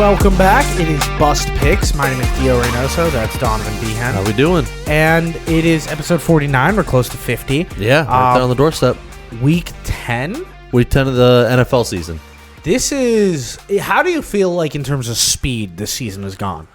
Welcome back. It is Bust Picks. My name is Dio Reynoso. That's Donovan Behan. How we doing? And it is episode 49. We're close to 50. Yeah, right there on the doorstep. Week 10. Week 10 of the NFL season. This is... How do you feel like in terms of speed this season has gone?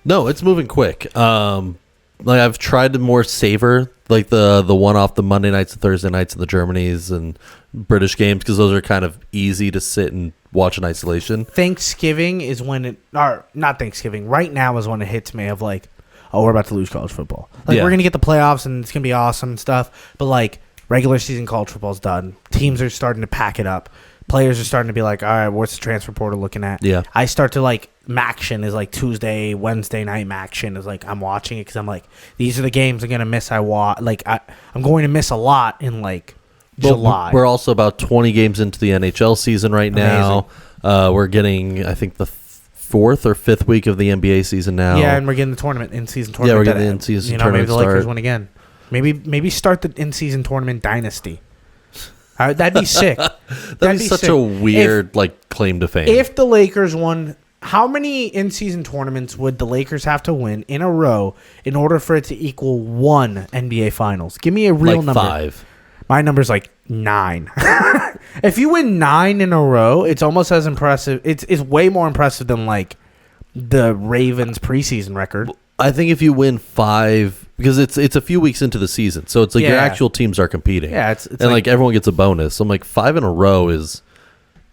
No, it's moving quick. I've tried to more savor like the one off the Monday nights and Thursday nights and the Germanys and British games because those are kind of easy to sit and watch in isolation. Thanksgiving is when it... Or not Thanksgiving. Right now is when it hits me of like, oh, we're about to lose college football. Like, we're going to get the playoffs and it's going to be awesome and stuff. But like, regular season college football's done. Teams are starting to pack it up. Players are starting to be like, all right, what's the transfer portal looking at? Yeah. I start to like, Maction is like Tuesday, Wednesday night Maction is like, I'm watching it because I'm like, these are the games I'm going to miss. I'm going to miss a lot in like July. We're also about 20 games into the NHL season right now. We're getting, I think, the fourth or fifth week of the NBA season now. Yeah, and we're getting the tournament, in-season tournament. Yeah, we're getting the in-season tournament. Maybe the Lakers win again. Maybe start the in-season tournament dynasty. That'd be sick. That'd be such a weird claim to fame. If the Lakers won, how many in-season tournaments would the Lakers have to win in a row in order for it to equal one NBA Finals? Give me a real number. 5. My number's like 9. If you win 9 in a row, it's almost as impressive. It's way more impressive than like the Ravens preseason record. I think if you win 5, because it's a few weeks into the season, so it's like your actual teams are competing. Yeah, it's and like everyone gets a bonus. I'm like 5 in a row is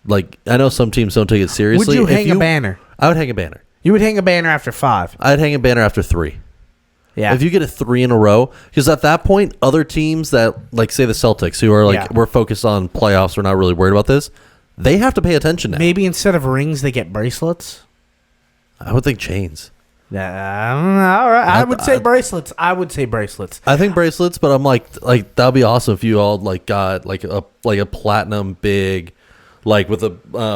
like, I know some teams don't take it seriously. Would you hang a banner? I would hang a banner. You would hang a banner after 5. I'd hang a banner after 3. Yeah. If you get a 3 in a row, because at that point, other teams that like say the Celtics, who are like we're focused on playoffs, we're not really worried about this. They have to pay attention now. Maybe instead of rings, they get bracelets. I would think chains. Yeah, all right. I would say bracelets. I think bracelets, but I'm like that'd be awesome if you all like got like a platinum big, like with a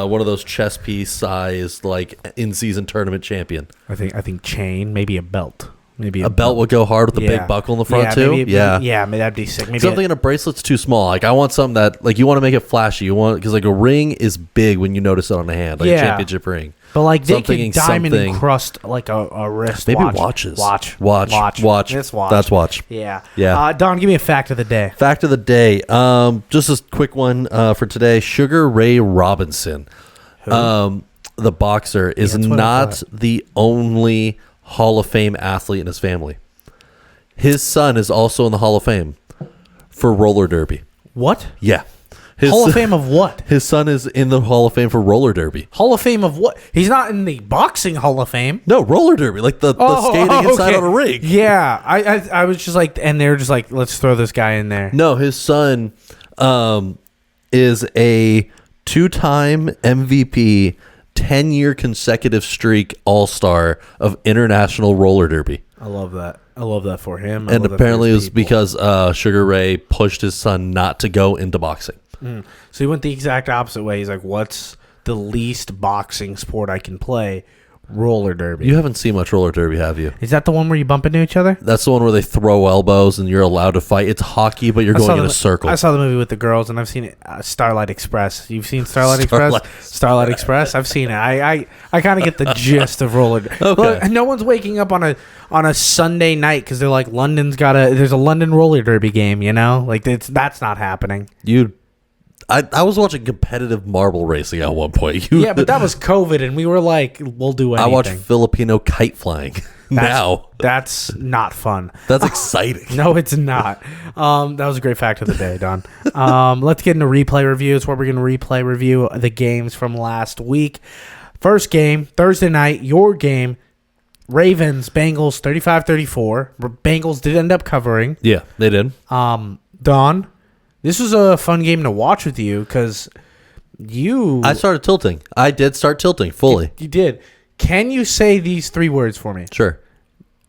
one of those chess piece size like in season tournament champion. I think chain, maybe a belt. Maybe a belt would go hard with the big buckle in the front too. Maybe that'd be sick. Maybe something in a bracelet's too small. Like I want something that like you want to make it flashy. You want because like a ring is big when you notice it on a hand, like a championship ring. But like they can diamond encrust like a wrist. Maybe watch. watches. Watch. This watch. That's watch. Yeah. Don, give me a fact of the day. Fact of the day. Just a quick one for today. Sugar Ray Robinson, the boxer, is not the only Hall of Fame athlete in his family. His son is also in the Hall of Fame for roller derby. What? Yeah. Hall of Fame of what? His son is in the Hall of Fame for roller derby. Hall of Fame of what? He's not in the boxing Hall of Fame. No, roller derby, like the skating inside on a ring. Yeah, I was just like, and they were just like, let's throw this guy in there. No, his son is a 2-time MVP, 10-year consecutive streak all-star of international roller derby. I love that. I love that for him. And apparently it was because Sugar Ray pushed his son not to go into boxing. So he went the exact opposite way. He's like, what's the least boxing sport I can play? Roller derby. You haven't seen much roller derby, have you? Is that the one where you bump into each other? That's the one where they throw elbows and you're allowed to fight. It's hockey, but you're going in a circle. I saw the movie with the girls, and I've seen it. Starlight Express. You've seen Starlight Express? Starlight Express. I've seen it. I kind of get the gist of roller derby. Okay. No one's waking up on a Sunday night because they're like, there's a London roller derby game, you know? Like, that's not happening. I was watching competitive marble racing at one point. Yeah, but that was COVID, and we were like, we'll do anything. I watch Filipino kite flying now. That's not fun. That's exciting. No, it's not. That was a great fact of the day, Don. Let's get into replay reviews, where we're going to replay review the games from last week. First game, Thursday night, your game, Ravens, Bengals, 35-34. Bengals did end up covering. Yeah, they did. Don, this was a fun game to watch with you because I started tilting. I did start tilting fully. You did. Can you say these 3 words for me? Sure.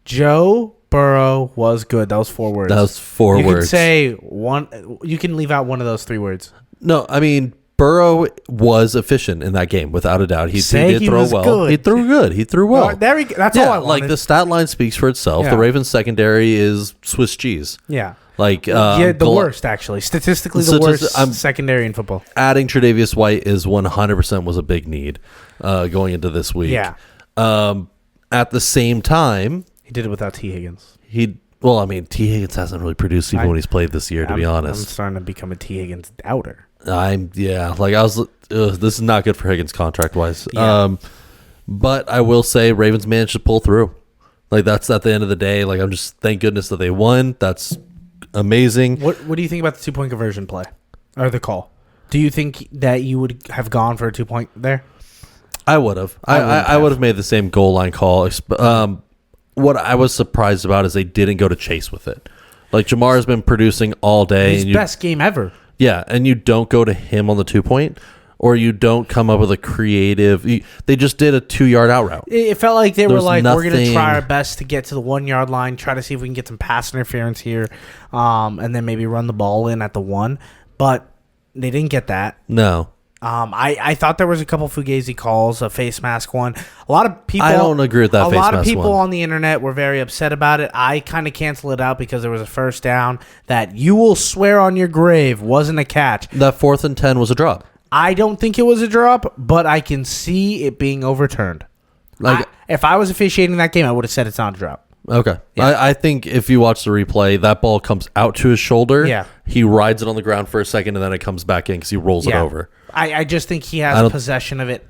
Joe Burrow was good. That was 4 words. That was 4 words. You can say one. You can leave out one of those 3 words. No, I mean, Burrow was efficient in that game, without a doubt. He did throw well. Good. He threw good. He threw well. That's all I wanted. Like the stat line speaks for itself. Yeah. The Ravens secondary is Swiss cheese. Yeah. Like the worst actually, statistically the worst secondary in football. Adding Tre'Davious White is 100% was a big need going into this week. Yeah. At the same time, he did it without T. Higgins. T. Higgins hasn't really produced even when he's played this year. To be honest, I'm starting to become a T. Higgins doubter. This is not good for Higgins contract wise. Yeah. But I will say Ravens managed to pull through. Like that's at the end of the day. Like I'm just thank goodness that they won. That's amazing. What do you think about the 2-point conversion play or the call? Do you think that you would have gone for a 2-point there? I would have. I would have made the same goal line call. What I was surprised about is they didn't go to chase with it. Like Jamar has been producing all day. His best game ever. Yeah, and you don't go to him on the 2-point, or you don't come up with a creative. They just did a 2-yard out route. It felt like they were like, we're going to try our best to get to the 1-yard line, try to see if we can get some pass interference here, and then maybe run the ball in at the 1. But they didn't get that. No. I thought there was a couple Fugazi calls, a face mask one. A lot of people. I don't agree with that. A lot of people on the internet were very upset about it. I kind of canceled it out because there was a first down that you will swear on your grave wasn't a catch. That 4th and 10 was a drop. I don't think it was a drop, but I can see it being overturned. If I was officiating that game, I would have said it's not a drop. Okay. Yeah. I think if you watch the replay, that ball comes out to his shoulder. Yeah. He rides it on the ground for a second, and then it comes back in because he rolls it over. I just think he has possession of it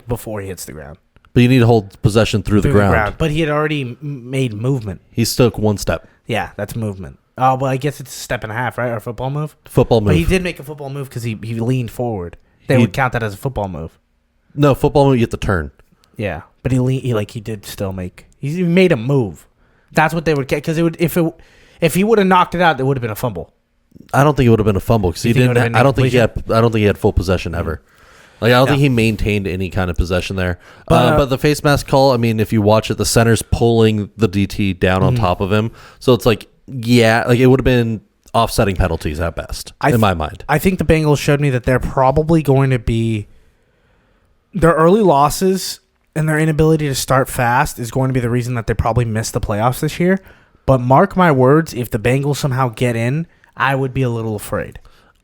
before he hits the ground. But you need to hold possession through the ground. But he had already made movement. He took 1 step. Yeah, that's movement. Oh, well, I guess it's a step and a half, right? Or a football move? Football move. But he did make a football move because he leaned forward. They would count that as a football move. No, football move, you have to turn. Yeah, but he did still make... He made a move. That's what they would get. Because if he would have knocked it out, it would have been a fumble. I don't think it would have been a fumble because he didn't. I don't think he had full possession ever. Like I don't think he maintained any kind of possession there. But the face mask call, I mean, if you watch it, the center's pulling the DT down on top of him, so it's like it would have been offsetting penalties at best in my mind. I think the Bengals showed me that they're probably going to be their early losses and their inability to start fast is going to be the reason that they probably missed the playoffs this year. But mark my words, if the Bengals somehow get in, I would be a little afraid.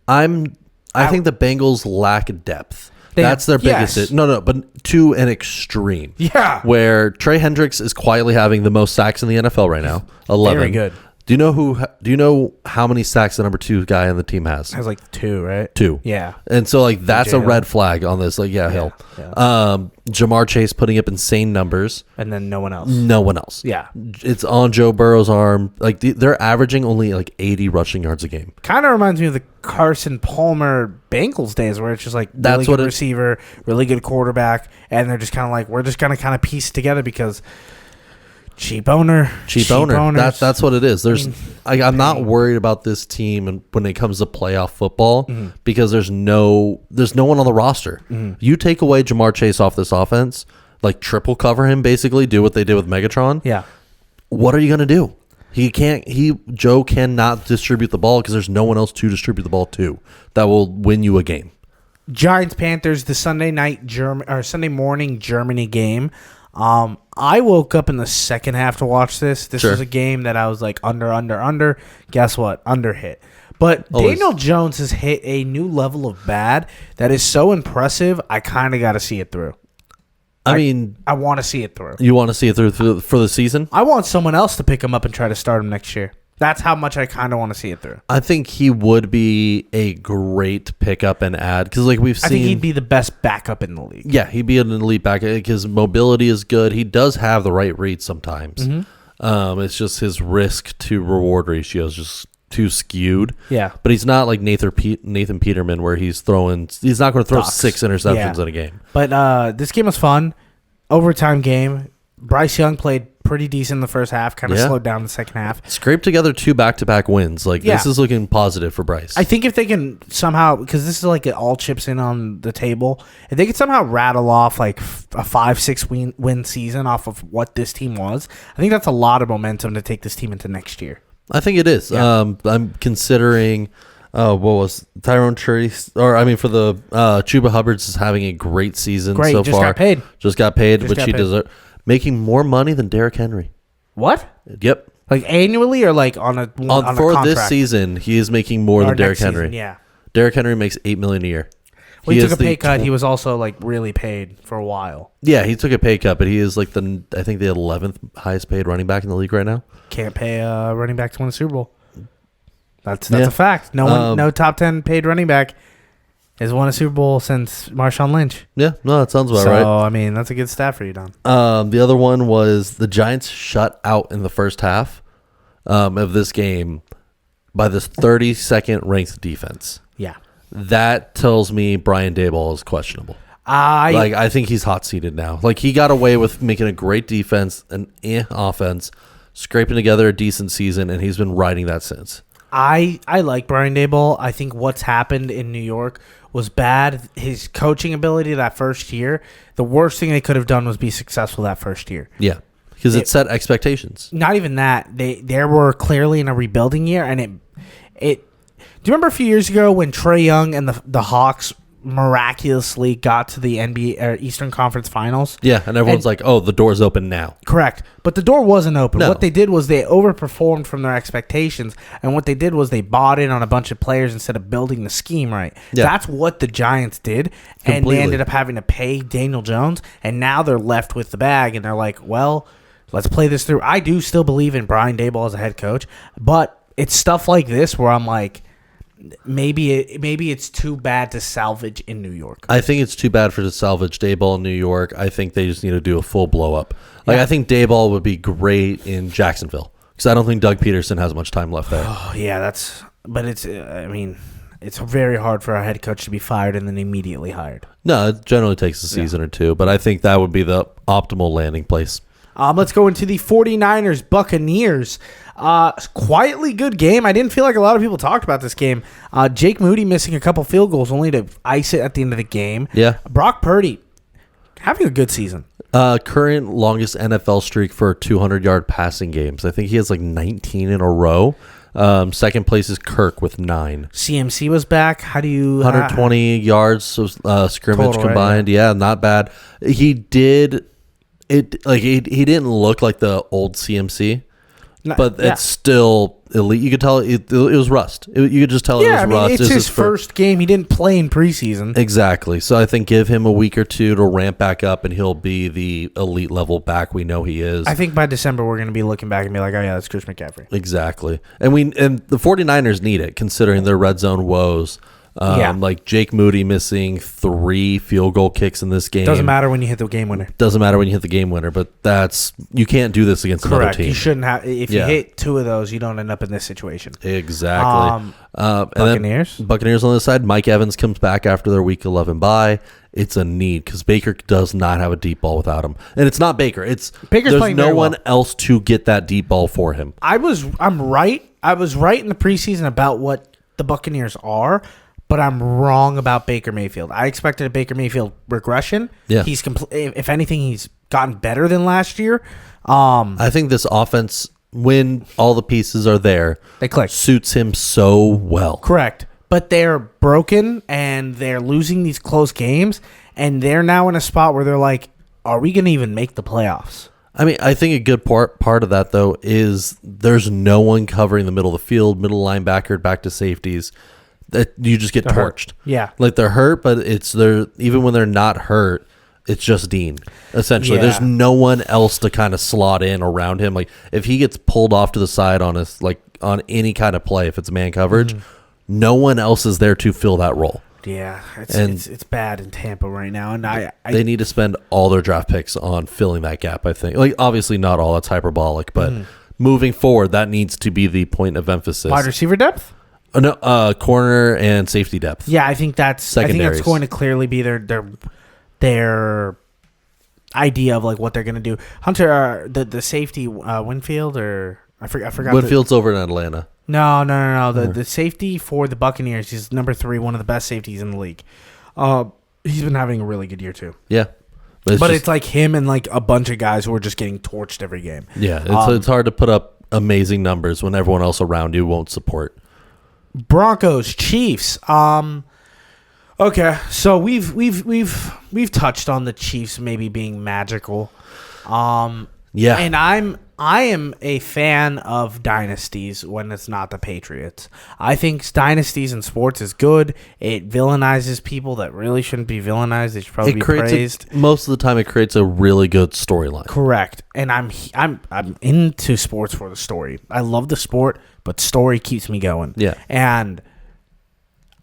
I think the Bengals lack depth. That's their biggest. Yes. But to an extreme. Yeah. Where Trey Hendricks is quietly having the most sacks in the NFL right now. 11. Very good. Do you know how many sacks the number 2 guy on the team has? Has like 2, right? 2. Yeah. And so that's a red flag on this. Hill. Yeah. Jamar Chase putting up insane numbers. And then no one else. No one else. Yeah. It's on Joe Burrow's arm. They're averaging only 80 rushing yards a game. Kind of reminds me of the Carson Palmer Bengals days where it's just really good receiver, really good quarterback, and they're just kind of we're just going to kind of piece together because cheap owner. That's what it is. I'm not worried about this team and when it comes to playoff football because there's no one on the roster. You take away Jamar Chase off this offense, triple cover him, basically do what they did with Megatron. Yeah. What are you gonna do? Joe cannot distribute the ball because there's no one else to distribute the ball to that will win you a game. Giants Panthers, the Sunday morning Germany game. I woke up in the second half to watch this. This was a game that I was under. Guess what? Under hit. But Daniel Jones has hit a new level of bad that is so impressive. I kind of got to see it through. I want to see it through. You want to see it through for the season? I want someone else to pick him up and try to start him next year. That's how much I kind of want to see it through. I think he would be a great pickup and add because, we've seen. I think he'd be the best backup in the league. Yeah, he'd be an elite backup because mobility is good. He does have the right read sometimes. It's just his risk to reward ratio is just too skewed. Yeah, but he's not like Nathan Peterman where he's not going to throw 6 interceptions in a game. But this game was fun, overtime game. Bryce Young played pretty decent in the first half, kind of slowed down in the second half. Scraped together 2 back-to-back wins. This is looking positive for Bryce. I think if they can somehow, because this is it all chips in on the table, if they could somehow rattle off a 5-6 win season off of what this team was, I think that's a lot of momentum to take this team into next year. I think it is. Yeah. I'm considering... what was Tyrone Trace? For the Chuba Hubbard's is having a great season so far. Just got paid, which he deserves. Making more money than Derrick Henry. What? Yep. Like annually or like on a for contract? this season, he is making more than Derrick Henry. Season, yeah. Derrick Henry makes $8 million a year. Well, he took a pay cut. He was also like really paid for a while. Yeah, he took a pay cut, but he is like I think the 11th highest paid running back in the league right now. Can't pay a running back to win a Super Bowl. That's a fact. No top 10 paid running back has won a Super Bowl since Marshawn Lynch. Yeah, no, that sounds about right. So I mean, that's a good stat for you, Don. The other one was the Giants shut out in the first half of this game by this 32nd ranked defense. Yeah. That tells me Brian Daboll is questionable. I think he's hot seated now. Like, he got away with making a great defense and offense, scraping together a decent season, and he's been riding that since. I like Brian Daboll. I think what's happened in New York was bad. His coaching ability that first year, the worst thing they could have done was be successful that first year. Yeah, because it set expectations. Not even that. They were clearly in a rebuilding year, and it. Do you remember a few years ago when Trae Young and the Hawks miraculously got to the NBA Eastern Conference Finals? Yeah, and everyone's like, "Oh, the door's open now." Correct, but the door wasn't open. No. What they did was they overperformed from their expectations, and what they did was they bought in on a bunch of players instead of building the scheme right. Yeah. That's what the Giants did, and they ended up having to pay Daniel Jones, and now they're left with the bag, and they're like, "Well, let's play this through." I do still believe in Brian Daboll as a head coach, but it's stuff like this where I'm like, maybe it's too bad to salvage in New York. I think it's too bad for to salvage Daboll in New York. I think they just need to do a full blow up. Like, Yeah. I think Daboll would be great in Jacksonville because I don't think Doug Peterson has much time left there. Oh, yeah, but it's, I mean, it's very hard for a head coach to be fired and then immediately hired. No, it generally takes a season or two, but I think that would be the optimal landing place. Let's go into the 49ers Buccaneers. Quietly good game. I didn't feel like a lot of people talked about this game. Jake Moody missing a couple field goals only to ice it at the end of the game. Yeah. Brock Purdy having a good season. Current longest NFL streak for 200-yard passing games. I think he has like 19 in a row. Second place is Kirk with 9. CMC was back. How do you 120 yards scrimmage total, combined. Right? Yeah, not bad. He did it like he didn't look like the old CMC. But it's still elite. You could tell it was rust. You could just tell it was rust. It's his first game. He didn't play in preseason. Exactly. So I think give him a week or two to ramp back up, and he'll be the elite level back we know he is. I think by December we're going to be looking back and be like, oh, yeah, that's Chris McCaffrey. Exactly. And the 49ers need it, considering their red zone woes. Like Jake Moody missing 3 field goal kicks in this game. Doesn't matter when you hit the game winner. Doesn't matter when you hit the game winner, but you can't do this against another team. You shouldn't have. If you hit 2 of those, you don't end up in this situation. Exactly. Buccaneers. Buccaneers on the side. Mike Evans comes back after their Week 11 bye. It's a need because Baker does not have a deep ball without him, and it's not Baker. There's no one else to get that deep ball for him. I'm right. I was right in the preseason about what the Buccaneers are. But I'm wrong about Baker Mayfield. I expected a Baker Mayfield regression. Yeah. If anything, he's gotten better than last year. I think this offense, when all the pieces are there, they click. Suits him so well. Correct. But they're broken, and they're losing these close games, and they're now in a spot where they're like, are we going to even make the playoffs? I mean, I think a good part of that, though, is there's no one covering the middle of the field, middle linebacker, back to safeties. That you just get torched. Yeah. Like, they're hurt, but even when they're not hurt, it's just Dean. Essentially, there's no one else to kind of slot in around him. Like, if he gets pulled off to the side on any kind of play, if it's man coverage, no one else is there to fill that role. Yeah, it's bad in Tampa right now, and they need to spend all their draft picks on filling that gap. I think, like, obviously not all. That's hyperbolic, but moving forward, that needs to be the point of emphasis. Wide receiver depth. No, corner and safety depth. Yeah, I think that's going to clearly be their idea of like what they're going to do. Hunter, the safety Winfield, or I forgot. Winfield's over in Atlanta. No. The safety for the Buccaneers is number 3, one of the best safeties in the league. He's been having a really good year too. Yeah. But it's like him and like a bunch of guys who are just getting torched every game. Yeah, it's hard to put up amazing numbers when everyone else around you won't support. Broncos, Chiefs. Okay, so we've touched on the Chiefs maybe being magical. Yeah. And I am a fan of dynasties when it's not the Patriots. I think dynasties in sports is good. It villainizes people that really shouldn't be villainized. They should probably be praised. Most of the time, it creates a really good storyline. Correct. And I'm into sports for the story. I love the sport, but story keeps me going. Yeah. And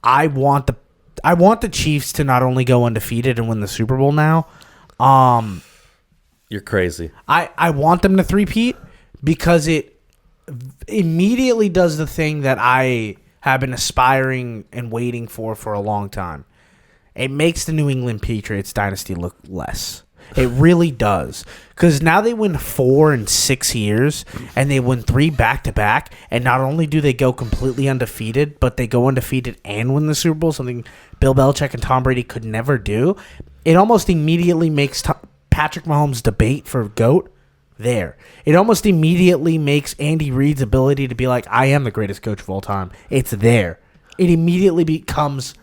I want the Chiefs to not only go undefeated and win the Super Bowl now. You're crazy. I want them to three-peat because it immediately does the thing that I have been aspiring and waiting for a long time. It makes the New England Patriots dynasty look less. It really does. Because now they win 4 in 6 years, and they win 3 back-to-back, and not only do they go completely undefeated, but they go undefeated and win the Super Bowl, something Bill Belichick and Tom Brady could never do. It almost immediately makes Patrick Mahomes' debate for GOAT there. It almost immediately makes Andy Reid's ability to be like, I am the greatest coach of all time. It's there. It immediately becomes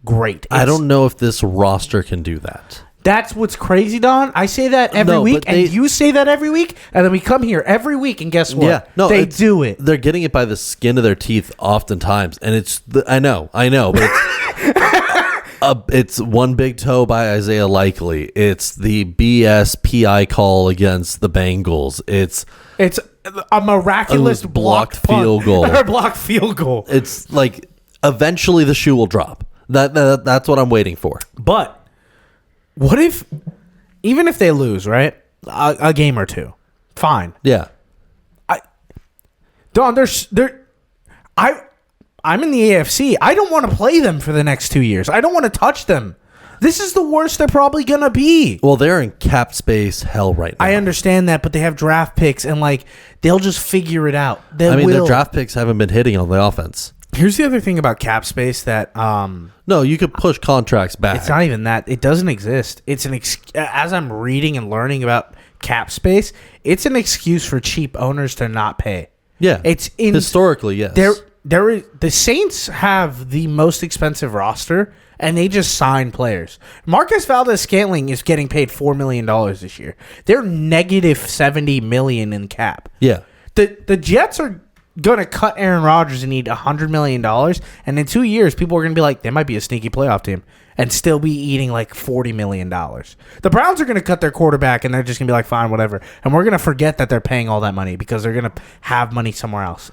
great. I don't know if this roster can do that. That's what's crazy, Don. I say that every week, and you say that every week, and then we come here every week, and guess what? Yeah, no, they do it. They're getting it by the skin of their teeth oftentimes, and I know, but it's one big toe by Isaiah Likely. It's the BS PI call against the Bengals. It's a miraculous blocked field goal. Or blocked field goal. It's like eventually the shoe will drop. That's what I'm waiting for. But what if, even if they lose, right, a game or two, fine. Yeah. Don, I'm in the AFC. I don't want to play them for the next 2 years. I don't want to touch them. This is the worst they're probably going to be. Well, they're in cap space hell right now. I understand that, but they have draft picks, and they'll just figure it out. Their draft picks haven't been hitting on the offense. Here's the other thing about cap space that no, you could push contracts back. It's not even that. It doesn't exist. It's as I'm reading and learning about cap space, it's an excuse for cheap owners to not pay. Yeah. Historically, yes. The Saints have the most expensive roster, and they just sign players. Marcus Valdes-Scantling is getting paid $4 million this year. They're negative $70 million in cap. Yeah. The Jets are going to cut Aaron Rodgers and need $100 million, and in 2 years, people are going to be like, they might be a sneaky playoff team, and still be eating like $40 million. The Browns are going to cut their quarterback, and they're just going to be like, fine, whatever. And we're going to forget that they're paying all that money because they're going to have money somewhere else.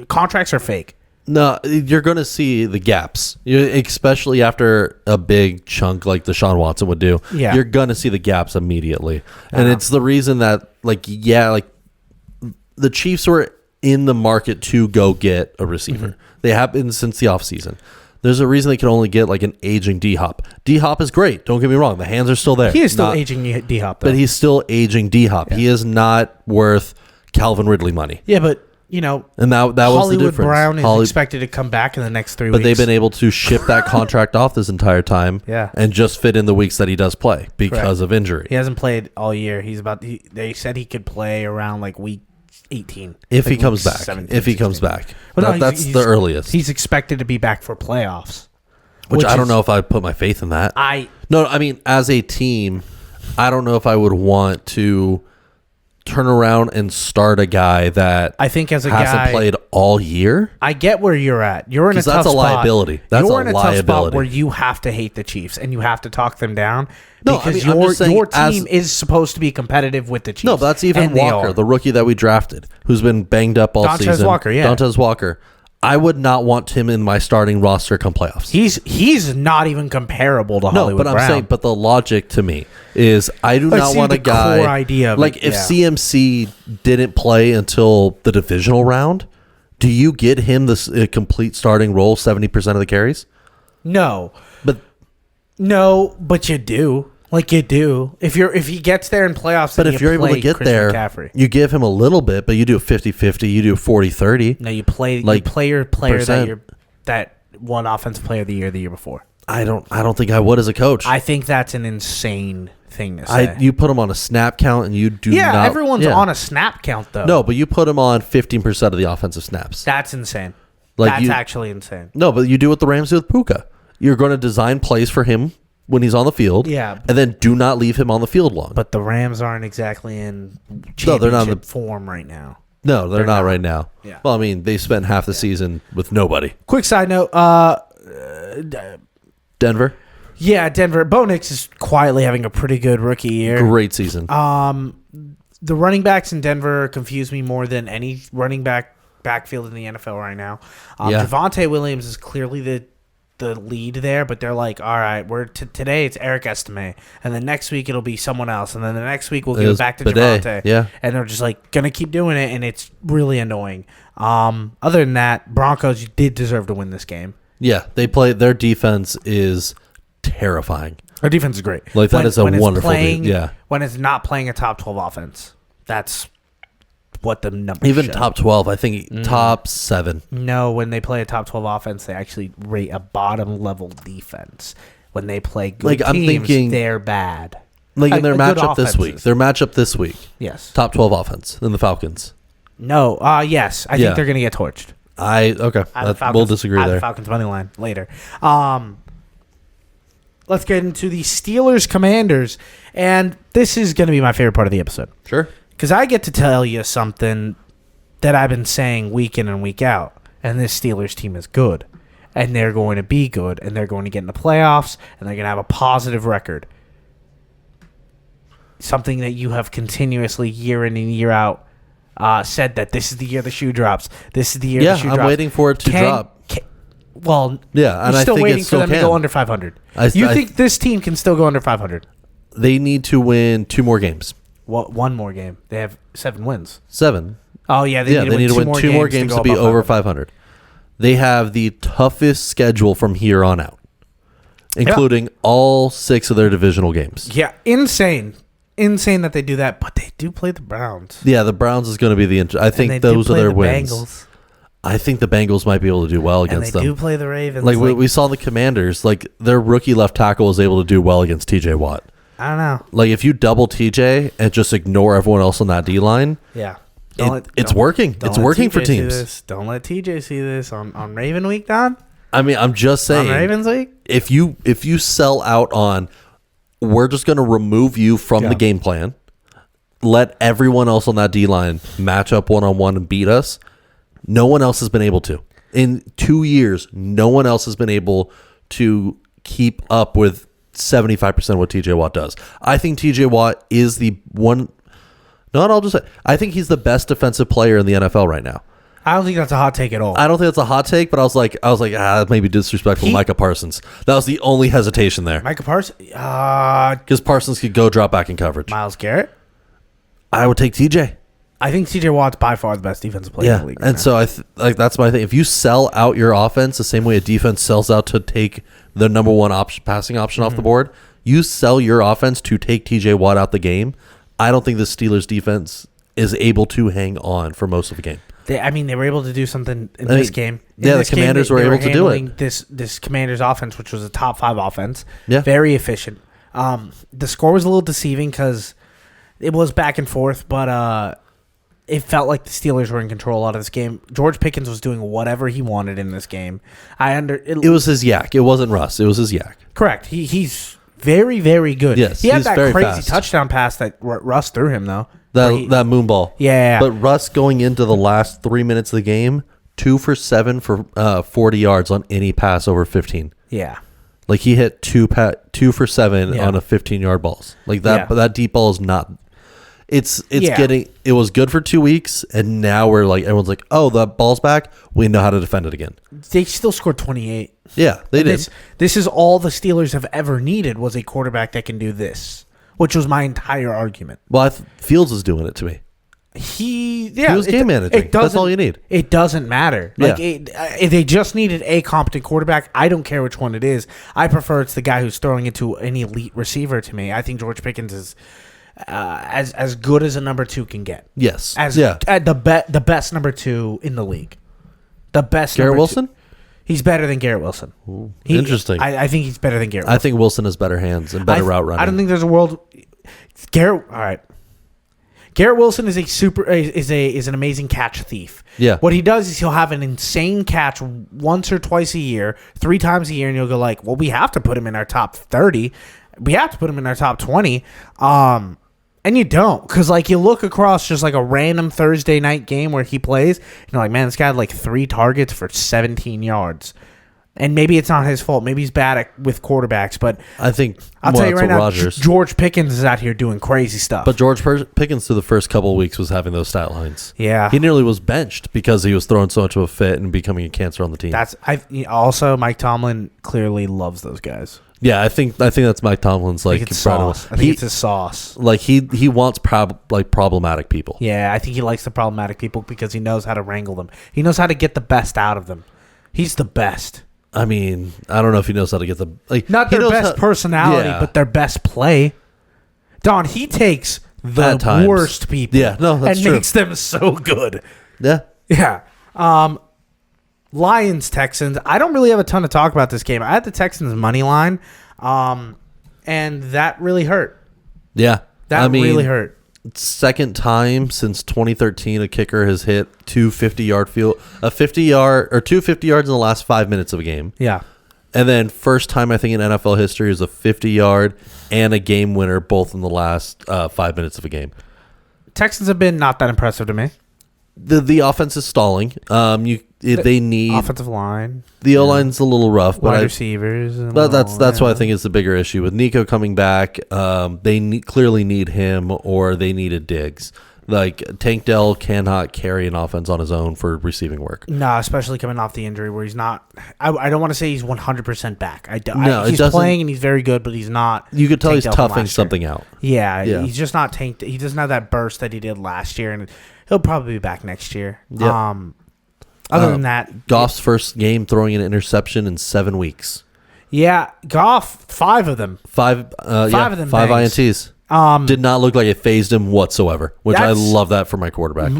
Contracts are fake. No, you're going to see the gaps, especially after a big chunk like Deshaun Watson would do. Yeah. You're going to see the gaps immediately. And it's the reason that, the Chiefs were in the market to go get a receiver. Mm-hmm. They have been since the offseason. There's a reason they can only get an aging D-Hop. D-Hop is great. Don't get me wrong. The hands are still there. He is still aging D-Hop, though. But he's still aging D-Hop. Yeah. He is not worth Calvin Ridley money. Yeah, but, and that was the difference. Hollywood Brown is expected to come back in the next 3 weeks. But they've been able to ship that contract off this entire time and just fit in the weeks that he does play because of injury. He hasn't played all year. They said he could play around week 18 if he comes back. 17, if he comes back, that's the earliest. He's expected to be back for playoffs, which I don't know if I'd put my faith in that. As a team, I don't know if I would want to turn around and start a guy that I think hasn't played all year. I get where you're at. You're in a tough spot. That's a liability. That's you're in a liability. tough spot where you have to hate the Chiefs and you have to talk them down. No, because your team is supposed to be competitive with the Chiefs. No, but that's even Walker, the rookie that we drafted, who's been banged up all season. Dontez Walker. I would not want him in my starting roster come playoffs. He's not even comparable to Hollywood Brown. I'm saying, but the logic to me is I do not want a guy core idea of if CMC didn't play until the divisional round, do you get him this complete starting role, 70% of the carries? No, but you do. You do. If he gets there in playoffs, but if you're able to get there, McCaffrey. You give him a little bit, but you do 50-50, you do 40-30. No, you play your player that won offensive player of the year before. I don't think I would as a coach. I think that's an insane thing to say. You put him on a snap count and you do not. Yeah, everyone's on a snap count though. No, but you put him on 15% of the offensive snaps. That's insane. That's actually insane. No, but you do what the Rams do with Puka. You're going to design plays for him when he's on the field. Yeah. And then do not leave him on the field long. But the Rams aren't exactly in championship form right now. No, they're not right now. Yeah. Well, I mean, they spent half the season with nobody. Quick side note. Denver? Yeah, Denver. Bo Nix is quietly having a pretty good rookie year. Great season. The running backs in Denver confuse me more than any running backfield in the NFL right now. Javonte Williams is clearly the lead there, but they're like, all right, today it's Eric Estime, and then next week it'll be someone else, and then the next week we'll give it back to Javonte. Yeah. And they're just like gonna keep doing it, and it's really annoying. Other than that, Broncos did deserve to win this game. Yeah, they play. Their defense is terrifying. Our defense is great. Like that is a wonderful defense. Yeah. When it's not playing a top 12 offense, that's what the numbers Even show. top 12, I think top 7. No, when they play a top 12 offense, they actually rate a bottom level defense. When they play good teams, they're bad. Like in their matchup this week. Their matchup this week. Yes. Top 12 offense in the Falcons. No. Yes. I think they're going to get torched. We'll disagree there. The Falcons money line later. Let's get into the Steelers Commanders, and this is going to be my favorite part of the episode. Sure. Because I get to tell you something that I've been saying week in and week out, and this Steelers team is good, and they're going to be good, and they're going to get in the playoffs, and they're going to have a positive record. Something that you have continuously, year in and year out, said that this is the year the shoe drops. This is the year the shoe drops. I'm waiting for it to drop. Well, yeah, and you're still I think waiting it for still them to go under 500. You think this team can still go under 500? They need to win 2 more games. One more game. They have 7 wins. 7. Oh, yeah. They need to win 2 more games to be over 500. They have the toughest schedule from here on out, including all 6 of their divisional games. Yeah, insane that they do that, but they do play the Browns. Yeah, the Browns is going to be the I think those are their wins. Bengals. I think the Bengals might be able to do well against them. And they do play the Ravens. Like we saw the Commanders, like their rookie left tackle was able to do well against TJ Watt. I don't know. Like if you double TJ and just ignore everyone else on that D line, yeah, it's working. It's working for teams. Don't let TJ see this on Raven Week, Don. I mean, I'm just saying. On Ravens Week, if you sell out on, we're just going to remove you from the game plan. Let everyone else on that D line match up 1-on-1 and beat us. No one else has been able to. In 2 years, no one else has been able to keep up with 75% of what TJ Watt does. I think TJ Watt is the one. No, I'll just say I think he's the best defensive player in the NFL right now. I don't think that's a hot take at all. I don't think that's a hot take, but I was like, that may be disrespectful. Micah Parsons. That was the only hesitation there. Micah Parsons, because Parsons could go drop back in coverage. Myles Garrett. I would take TJ. I think TJ Watt's by far the best defensive player in the league. And so that's my thing. If you sell out your offense the same way a defense sells out to take the number one passing option off the board, you sell your offense to take TJ Watt out the game. I don't think the Steelers defense is able to hang on for most of the game. They were able to do something in this game. The Commanders were able to do it. This Commanders offense, which was a top 5 offense, very efficient. The score was a little deceiving because it was back and forth, but it felt like the Steelers were in control a lot of this game. George Pickens was doing whatever he wanted in this game. It was his yak. It wasn't Russ. It was his yak. Correct. He's very, very good. Yes, he had that crazy fast touchdown pass that Russ threw him, though. That moon ball. Yeah. But Russ going into the last 3 minutes of the game, 2 for 7 for 40 yards on any pass over 15. Yeah. Like he hit 2 for 7 on a 15-yard balls. Like that. But that deep ball is not. It was good for 2 weeks, and now we're like everyone's like, oh, the ball's back. We know how to defend it again. They still scored 28. Yeah, they did. This is all the Steelers have ever needed was a quarterback that can do this, which was my entire argument. Well, Fields is doing it to me. He was game managing. That's all you need. It doesn't matter. Like if they just needed a competent quarterback, I don't care which one it is. I prefer it's the guy who's throwing it to an elite receiver. To me, I think George Pickens is as good as a number 2 can get. Yes. The best number 2 in the league. The best. Garrett Wilson. He's better than Garrett Wilson. Interesting. I think he's better than Garrett Wilson. I think Wilson has better hands and better route running. I don't think there's a world. Garrett. All right. Garrett Wilson is is an amazing catch thief. Yeah. What he does is he'll have an insane catch once or twice a year, 3 times a year, and you'll go like, well, we have to put him in our top 30. We have to put him in our top 20. And you don't, because like you look across just like a random Thursday night game where he plays, you're like, man, this guy had like 3 targets for 17 yards. And maybe it's not his fault. Maybe he's bad with quarterbacks. But I think I'll tell you right now, Rodgers. George Pickens is out here doing crazy stuff. But George Pickens through the first couple of weeks was having those stat lines. Yeah. He nearly was benched because he was throwing so much of a fit and becoming a cancer on the team. Also, Mike Tomlin clearly loves those guys. Yeah, I think that's Mike Tomlin's like. I think it's sauce. I think it's his sauce. Like he wants problematic people. Yeah, I think he likes the problematic people because he knows how to wrangle them. He knows how to get the best out of them. He's the best. I mean, I don't know if he knows how to get the not their best personality, but their best play. Don, he takes the worst people, and makes them so good. Yeah, yeah. Lions Texans. I don't really have a ton to talk about this game. I had the Texans money line, and that really hurt. Yeah, that really hurt. Second time since 2013 a kicker has hit 2 50-yard field, a 50-yard or 2 50 yards in the last 5 minutes of a game. Yeah. And then first time I think in NFL history is a 50-yard and a game winner both in the last 5 minutes of a game. Texans have been not that impressive to me. The offense is stalling. They need offensive line. The O-line's a little rough, but wide receivers. But that's what I think is the bigger issue with Nico coming back. They clearly need him, or they needed Diggs. Like Tank Dell cannot carry an offense on his own for receiving work. No, especially coming off the injury where he's not. I don't want to say he's 100% back. He's playing and he's very good, but he's not. You could tell he's toughing something out. Yeah, he's just not tanked. He doesn't have that burst that he did last year, and he'll probably be back next year. Yep. Other than that, Goff's first game throwing an interception in 7 weeks. Yeah, Goff, 5 of them. 5 of them. 5 INTs. Did not look like it phased him whatsoever, which I love that for my quarterback.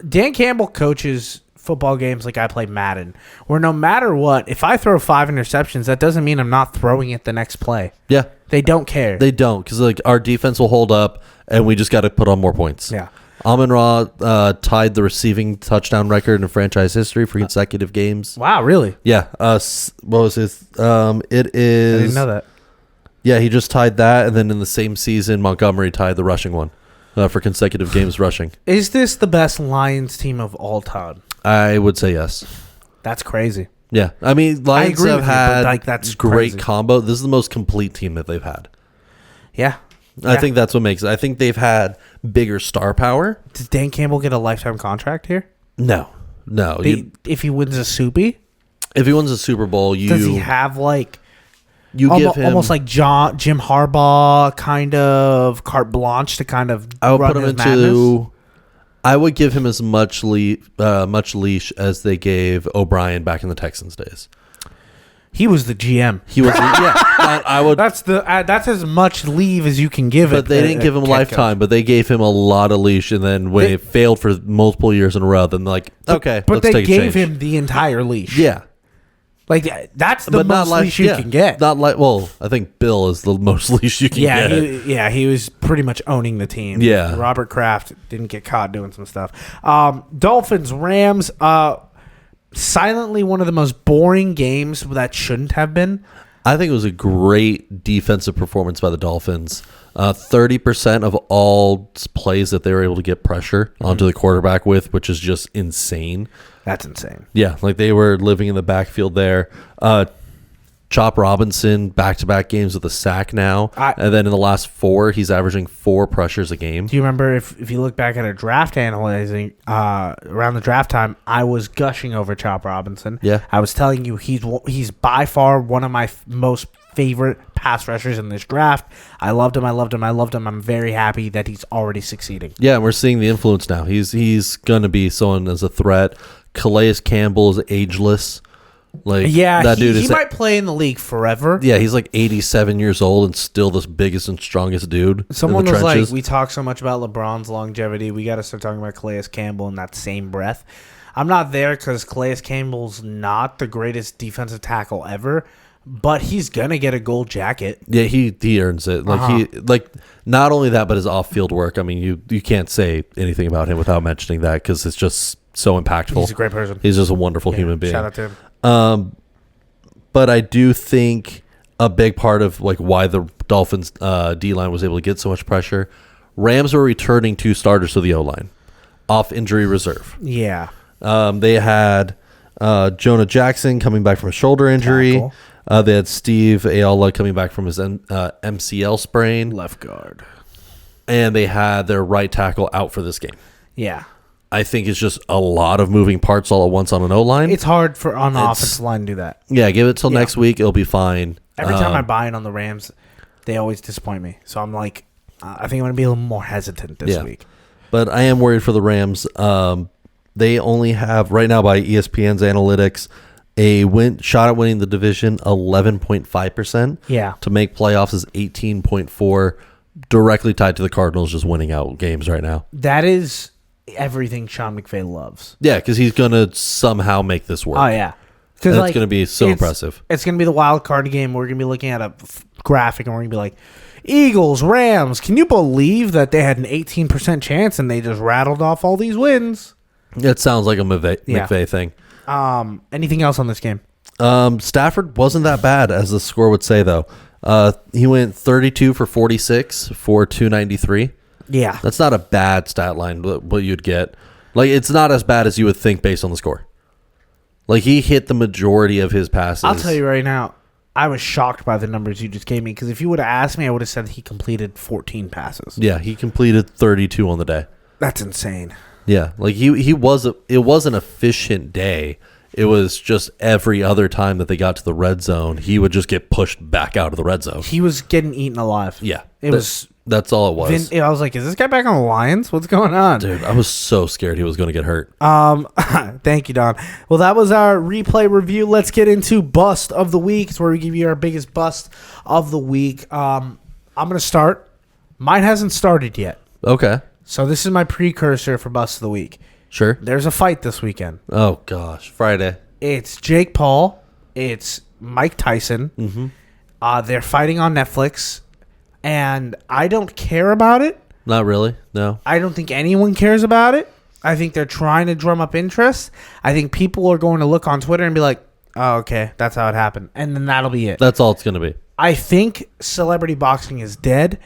Dan Campbell coaches football games like I play Madden, where no matter what, if I throw 5 interceptions, that doesn't mean I'm not throwing it the next play. Yeah. They don't care. They don't, because like our defense will hold up, and we just got to put on more points. Yeah. Amon-Ra tied the receiving touchdown record in franchise history for consecutive games. Wow, really? Yeah. What was his? It is. I didn't know that. Yeah, he just tied that, and then in the same season, Montgomery tied the rushing one for consecutive games rushing. Is this the best Lions team of all time? I would say yes. That's crazy. Yeah, I mean, Lions have had that's great crazy. combo. This is the most complete team that they've had. Yeah. I think that's what makes it. I think they've had bigger star power. Does Dan Campbell get a lifetime contract here? No. If he wins a Soupy? If he wins a Super Bowl, does he have like give him almost like Jim Harbaugh kind of carte blanche to kind of I would run put him his into madness? I would give him as much leash as they gave O'Brien back in the Texans days. He was the GM. He was, I would. That's as much leave as you can give. But they didn't give him lifetime. But they gave him a lot of leash, and then when it failed for multiple years in a row, then like, okay, but let's they take a gave change. him the entire leash. Yeah, like that's the most leash you can get. Not like, well, I think Bill is the most leash you can get. He was pretty much owning the team. Yeah, Robert Kraft didn't get caught doing some stuff. Dolphins, Rams. Silently one of the most boring games that shouldn't have been. I think it was a great defensive performance by the Dolphins. 30% of all plays that they were able to get pressure onto the quarterback with, which is just insane. That's insane. Yeah, like they were living in the backfield there. Chop Robinson, back-to-back games with a sack now. And then in the last 4, he's averaging 4 pressures a game. Do you remember if you look back at a draft analyzing around the draft time, I was gushing over Chop Robinson. Yeah. I was telling you he's by far one of my most favorite pass rushers in this draft. I loved him. I'm very happy that he's already succeeding. Yeah, and we're seeing the influence now. He's going to be someone as a threat. Calais Campbell is ageless. Like, yeah, that dude he might play in the league forever. Yeah, he's like 87 years old and still the biggest and strongest dude. Someone was like, we talk so much about LeBron's longevity, we got to start talking about Calais Campbell in that same breath. I'm not there because Calais Campbell's not the greatest defensive tackle ever, but he's gonna get a gold jacket. Yeah, he earns it. Like not only that, but his off-field work. I mean, you can't say anything about him without mentioning that because it's just so impactful. He's a great person. He's just a wonderful human being. Shout out to him. But I do think a big part of like why the Dolphins D-line was able to get so much pressure, Rams were returning 2 starters to the O-line off injury reserve. Yeah. They had Jonah Jackson coming back from a shoulder injury. They had Steve Ayala coming back from his MCL sprain. Left guard. And they had their right tackle out for this game. Yeah. I think it's just a lot of moving parts all at once on an O-line. It's hard on the offensive line to do that. Yeah, give it till next week. It'll be fine. Every time I buy in on the Rams, they always disappoint me. So I'm like, I think I'm going to be a little more hesitant this week. But I am worried for the Rams. They only have, right now by ESPN's analytics, a shot at winning the division 11.5%. Yeah. To make playoffs is 18.4%, directly tied to the Cardinals just winning out games right now. That is everything Sean McVay loves. Yeah, because he's going to somehow make this work. Oh, yeah. That's going to be so impressive. It's going to be the wild card game. We're going to be looking at a graphic and we're going to be like, Eagles, Rams. Can you believe that they had an 18% chance and they just rattled off all these wins? It sounds like a McVay thing. Anything else on this game? Stafford wasn't that bad, as the score would say, though. He went 32 for 46 for 293. Yeah. That's not a bad stat line, what you'd get. Like, it's not as bad as you would think based on the score. Like, he hit the majority of his passes. I'll tell you right now, I was shocked by the numbers you just gave me, because if you would have asked me, I would have said he completed 14 passes. Yeah, he completed 32 on the day. That's insane. Yeah, like it was an efficient day. It was just every other time that they got to the red zone, he would just get pushed back out of the red zone. He was getting eaten alive. Yeah. That's all it was. I was like, is this guy back on the Lions? What's going on? Dude, I was so scared he was going to get hurt. Thank you, Don. Well, that was our replay review. Let's get into Bust of the Week. It's where we give you our biggest bust of the week. I'm going to start. Mine hasn't started yet. Okay. So this is my precursor for Bust of the Week. Sure. There's a fight this weekend. Oh, gosh. Friday. It's Jake Paul. It's Mike Tyson. Mm-hmm. They're fighting on Netflix. And I don't care about it. Not really, no. I don't think anyone cares about it. I think they're trying to drum up interest. I think people are going to look on Twitter and be like, oh, okay, that's how it happened. And then that'll be it. That's all it's going to be. I think celebrity boxing is dead.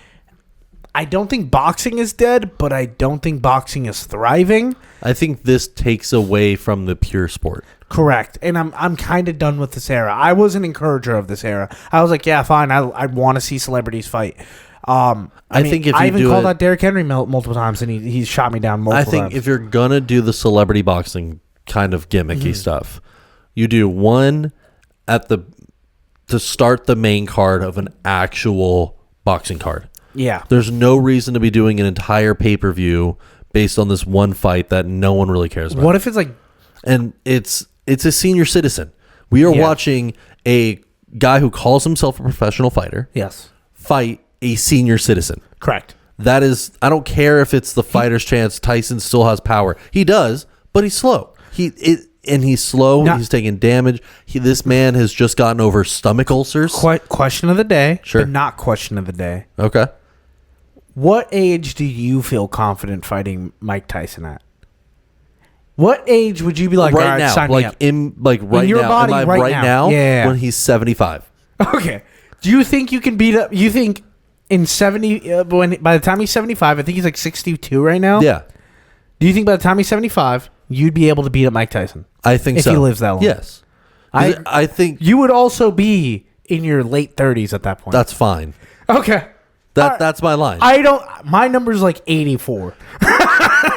I don't think boxing is dead, but I don't think boxing is thriving. I think this takes away from the pure sport. Correct. And I'm kind of done with this era. I was an encourager of this era. I was like, yeah, fine. I want to see celebrities fight. I think if I even called out Derrick Henry multiple times, and he shot me down multiple times. I think if you're going to do the celebrity boxing kind of gimmicky stuff, you do one to start the main card of an actual boxing card. Yeah. There's no reason to be doing an entire pay-per-view based on this one fight that no one really cares about. What if it's like... And it's a senior citizen. We are watching a guy who calls himself a professional fighter. Yes. Fight a senior citizen. Correct. That is... I don't care if it's the fighter's chance. Tyson still has power. He does, but he's slow. He's slow. He's taking damage. This man has just gotten over stomach ulcers. Question of the day. Sure. But not question of the day. Okay. What age do you feel confident fighting Mike Tyson at? What age would you be like, right all right, now, sign me up? Right your now, body right now? Yeah. When he's 75. Okay. Do you think you can beat up? You think in 70 by the time he's 75, I think he's like 62 right now. Yeah. Do you think by the time he's 75, you'd be able to beat up Mike Tyson? I think if so. he lives that long. Yes. I think you would also be in your late 30s at that point. That's fine. Okay. That's my line. My number's like 84.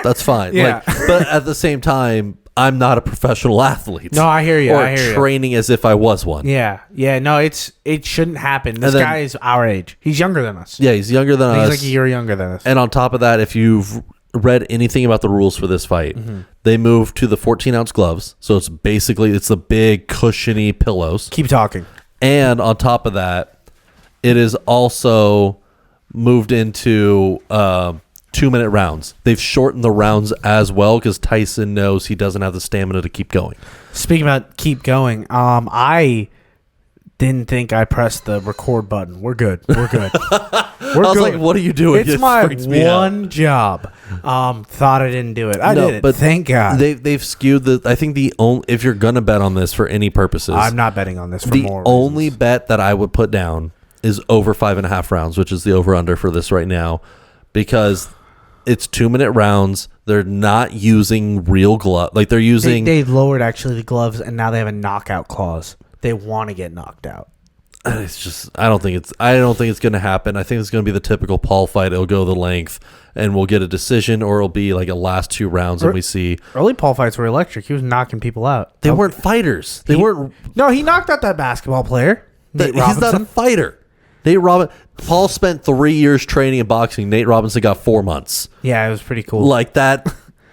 That's fine. Yeah. But at the same time, I'm not a professional athlete. No, I hear you. Or training as if I was one. Yeah. Yeah. No, it shouldn't happen. This guy is our age. He's younger than us. Yeah, he's younger than us. He's like a year younger than us. And on top of that, if you've read anything about the rules for this fight, they moved to the 14-ounce gloves. So it's the big cushiony pillows. Keep talking. And on top of that, it is also moved into 2-minute rounds. They've shortened the rounds as well because Tyson knows he doesn't have the stamina to keep going. Speaking about keep going, I Didn't think I pressed the record button. We're good. We're good. I was like, what are you doing? It's my one job. Thought I didn't do it. I did it. But thank God. They've skewed I think the only, if you're going to bet on this for any purposes. I'm not betting on this for more reasons. The only bet that I would put down is over 5.5 rounds, which is the over-under for this right now, because it's 2-minute rounds. They're not using real glove. Like they're using. They lowered actually the gloves, and now they have a knockout clause. They want to get knocked out. It's just I don't think it's going to happen. I think it's going to be the typical Paul fight. It'll go the length, and we'll get a decision, or it'll be like a last 2 rounds, and we see. Early Paul fights were electric. He was knocking people out. They weren't fighters. They weren't. No, he knocked out that basketball player. He's not a fighter. Paul spent 3 years training in boxing. Nate Robinson got 4 months. Yeah, it was pretty cool. Like that.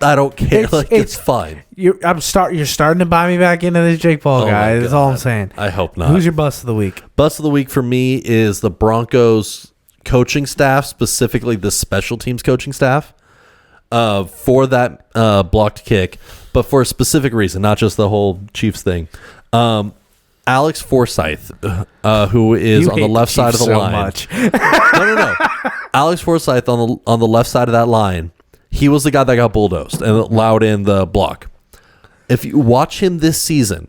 I don't care. It's fine. You're starting to buy me back into this Jake Paul guy. That's all I'm saying. I hope not. Who's your bust of the week? Bust of the week for me is the Broncos coaching staff, specifically the special teams coaching staff, for that blocked kick, but for a specific reason, not just the whole Chiefs thing. Alex Forsyth, who is on the left side of the line. Much. No. Alex Forsyth on the left side of that line. He was the guy that got bulldozed and allowed in the block. If you watch him this season,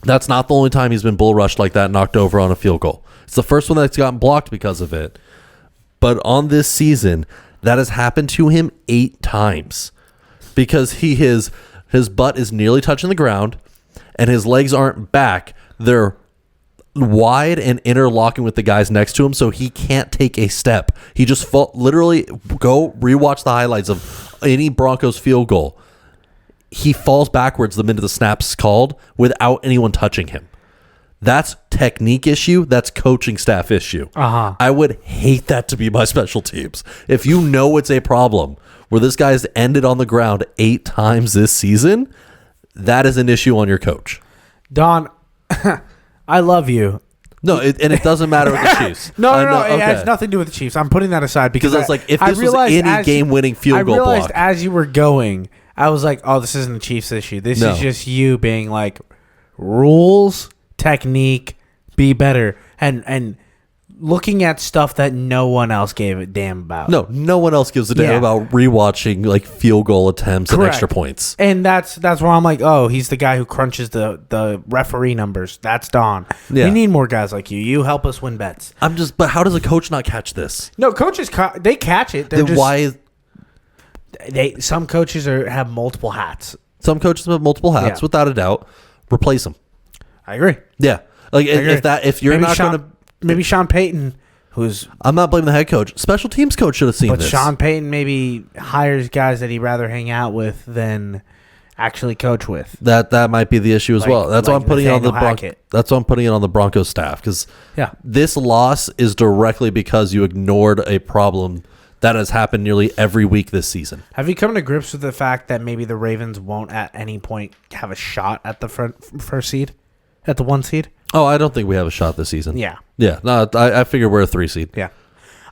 that's not the only time he's been bull rushed like that, knocked over on a field goal. It's the first one that's gotten blocked because of it. But on this season, that has happened to him 8 times because his butt is nearly touching the ground and his legs aren't back. They're wide and interlocking with the guys next to him, so he can't take a step. He just literally go rewatch the highlights of any Broncos field goal. He falls backwards the minute the snap's called without anyone touching him. That's technique issue. That's coaching staff issue. I would hate that to be my special teams. If you know it's a problem where this guy's ended on the ground 8 times this season, that is an issue on your coach. Don, I love you. No, it doesn't matter with the Chiefs. No. It has nothing to do with the Chiefs. I'm putting that aside because it's like if this was any game-winning field goal block. I realized as you were going, I was like, oh, this isn't a Chiefs issue. This is just you being like, rules, technique, be better, and looking at stuff that no one else gave a damn about. No one else gives a damn about rewatching like field goal attempts and extra points. And that's where I'm like, oh, he's the guy who crunches the referee numbers. That's Don. Yeah. We need more guys like you. You help us win bets. But how does a coach not catch this? No, coaches they catch it. Then why? Some coaches have multiple hats. Some coaches have multiple hats, without a doubt. Replace them. I agree. Yeah, like if you're not going to. Maybe Sean Payton, I'm not blaming the head coach. Special teams coach should have seen this. But Sean Payton maybe hires guys that he'd rather hang out with than actually coach with. That might be the issue as well. That's why I'm putting it on the That's why I'm putting it on the Broncos staff because this loss is directly because you ignored a problem that has happened nearly every week this season. Have you come to grips with the fact that maybe the Ravens won't at any point have a shot at the first seed, at the 1 seed? Oh, I don't think we have a shot this season. Yeah. No, I figure we're a 3 seed. Yeah.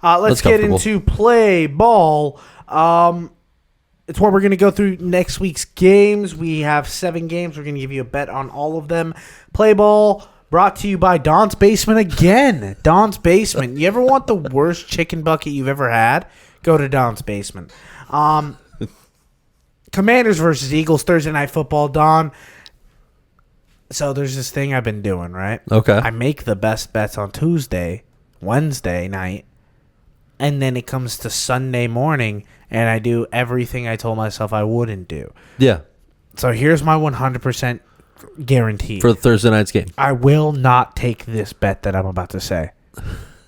Let's get into play ball. It's what we're going to go through next week's games. We have 7 games. We're going to give you a bet on all of them. Play ball brought to you by Don's Basement again. Don's Basement. You ever want the worst chicken bucket you've ever had? Go to Don's Basement. Commanders versus Eagles, Thursday Night Football. Don. So there's this thing I've been doing, right? Okay. I make the best bets on Tuesday, Wednesday night, and then it comes to Sunday morning, and I do everything I told myself I wouldn't do. Yeah. So here's my 100% guarantee. For Thursday night's game. I will not take this bet that I'm about to say.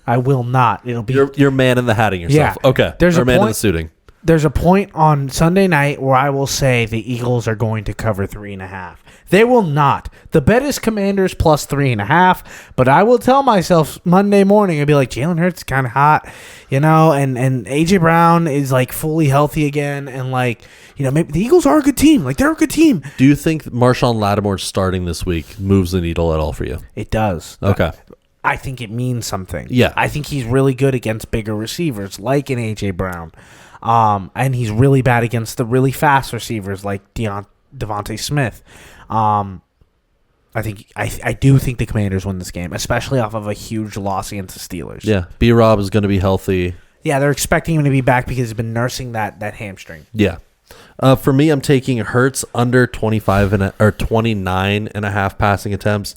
I will not. It'll be... You're man in the hatting yourself. Yeah. Okay. There's a man point, in the suiting. There's a point on Sunday night where I will say the Eagles are going to cover 3.5. They will not. The bet is Commanders plus 3.5, but I will tell myself Monday morning, I'll be like, Jalen Hurts is kind of hot, and A.J. Brown is like fully healthy again, and like, maybe the Eagles are a good team. Like, they're a good team. Do you think Marshawn Lattimore starting this week moves the needle at all for you? It does. Okay. I think it means something. Yeah. I think he's really good against bigger receivers like an A.J. Brown. And he's really bad against the really fast receivers like Devontae Smith. I do think the Commanders win this game, especially off of a huge loss against the Steelers. Yeah, B-Rob is going to be healthy. Yeah, they're expecting him to be back because he's been nursing that hamstring. Yeah. For me, I'm taking Hurts under 29 and a half passing attempts.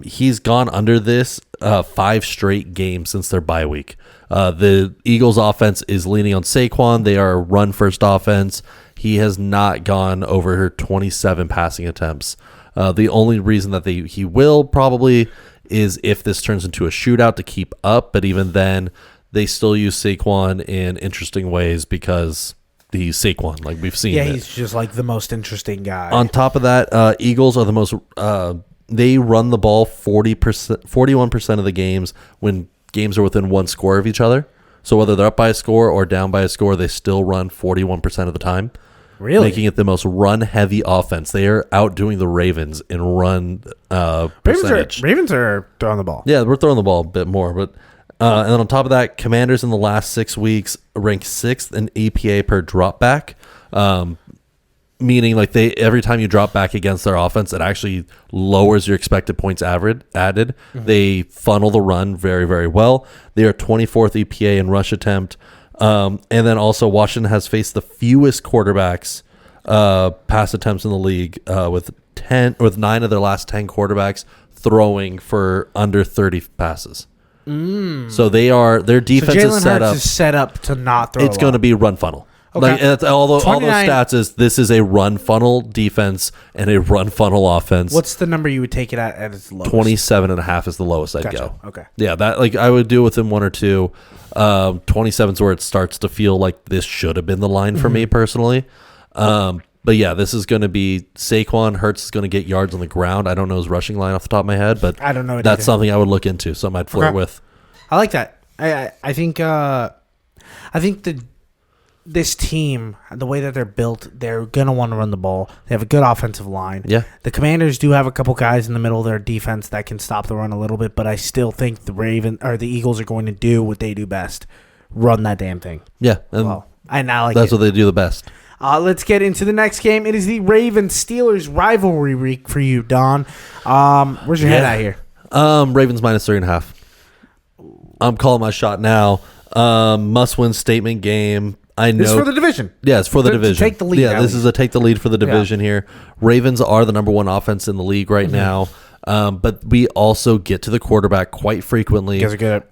He's gone under this 5 straight games since their bye week. The Eagles offense is leaning on Saquon. They are a run-first offense. He has not gone over 27 passing attempts. The only reason that he will probably is if this turns into a shootout to keep up. But even then, they still use Saquon in interesting ways because he's Saquon, like we've seen. Yeah, he's just like the most interesting guy. On top of that, Eagles are the most. They run the ball 41% of the games when games are within one score of each other. So whether they're up by a score or down by a score, they still run 41% of the time. Really? Making it the most run-heavy offense. They are outdoing the Ravens in run percentage. Ravens are throwing the ball. Yeah, we're throwing the ball a bit more. But and then on top of that, Commanders in the last 6 weeks rank 6th in EPA per drop back. Meaning like every time you drop back against their offense, it actually lowers your expected points added. Mm-hmm. They funnel the run very, very well. They are 24th EPA in rush attempt. And then also Washington has faced the fewest quarterbacks pass attempts in the league with 9 of their last 10 quarterbacks throwing for under 30 passes. So their defense is set up to not throw. It's going to be run funnel. Okay. Like all those stats is this is a run funnel defense and a run funnel offense. What's the number you would take it at its lowest? 27.5 is the lowest I'd go. Okay. Yeah, that like I would do within 1 or 2. 27 is where it starts to feel like this should have been the line for me personally. But yeah, this is going to be Saquon. Hurts is going to get yards on the ground. I don't know his rushing line off the top of my head, but I don't know. That's something I would look into. Something I'd flirt with. I like that. I think this team, the way that they're built, they're going to want to run the ball. They have a good offensive line. Yeah. The Commanders do have a couple guys in the middle of their defense that can stop the run a little bit, but I still think the Eagles are going to do what they do best. Run that damn thing. Yeah. And that's what they do the best. Let's get into the next game. It is the Ravens-Steelers rivalry week for you, Don. Where's your head at here? Ravens minus 3.5. I'm calling my shot now. Must-win statement game. I know. It's for the division. Yeah, it's for the division. Take the lead. Yeah, this is a take the lead for the division here. Ravens are the number 1 offense in the league right now. But we also get to the quarterback quite frequently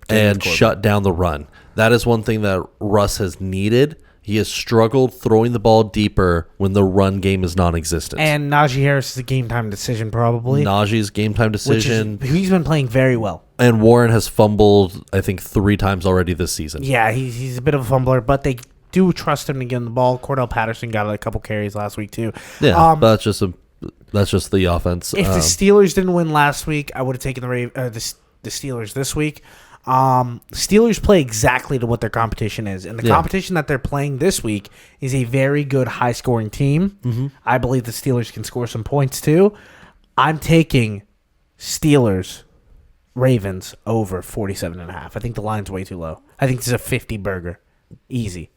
and shut down the run. That is one thing that Russ has needed. He has struggled throwing the ball deeper when the run game is non-existent. And Najee Harris is a game-time decision, probably. Najee's game-time decision. He's been playing very well. And Warren has fumbled, I think, 3 times already this season. Yeah, he's a bit of a fumbler, but they do trust him to get the ball. Cordell Patterson got a couple carries last week, too. Yeah, that's just the offense. If the Steelers didn't win last week, I would have taken the Steelers this week. Steelers play exactly to what their competition is, and the competition that they're playing this week is a very good high-scoring team. Mm-hmm. I believe the Steelers can score some points too. I'm taking Steelers Ravens over 47.5. I think the line's way too low. I think this is a 50 burger, easy.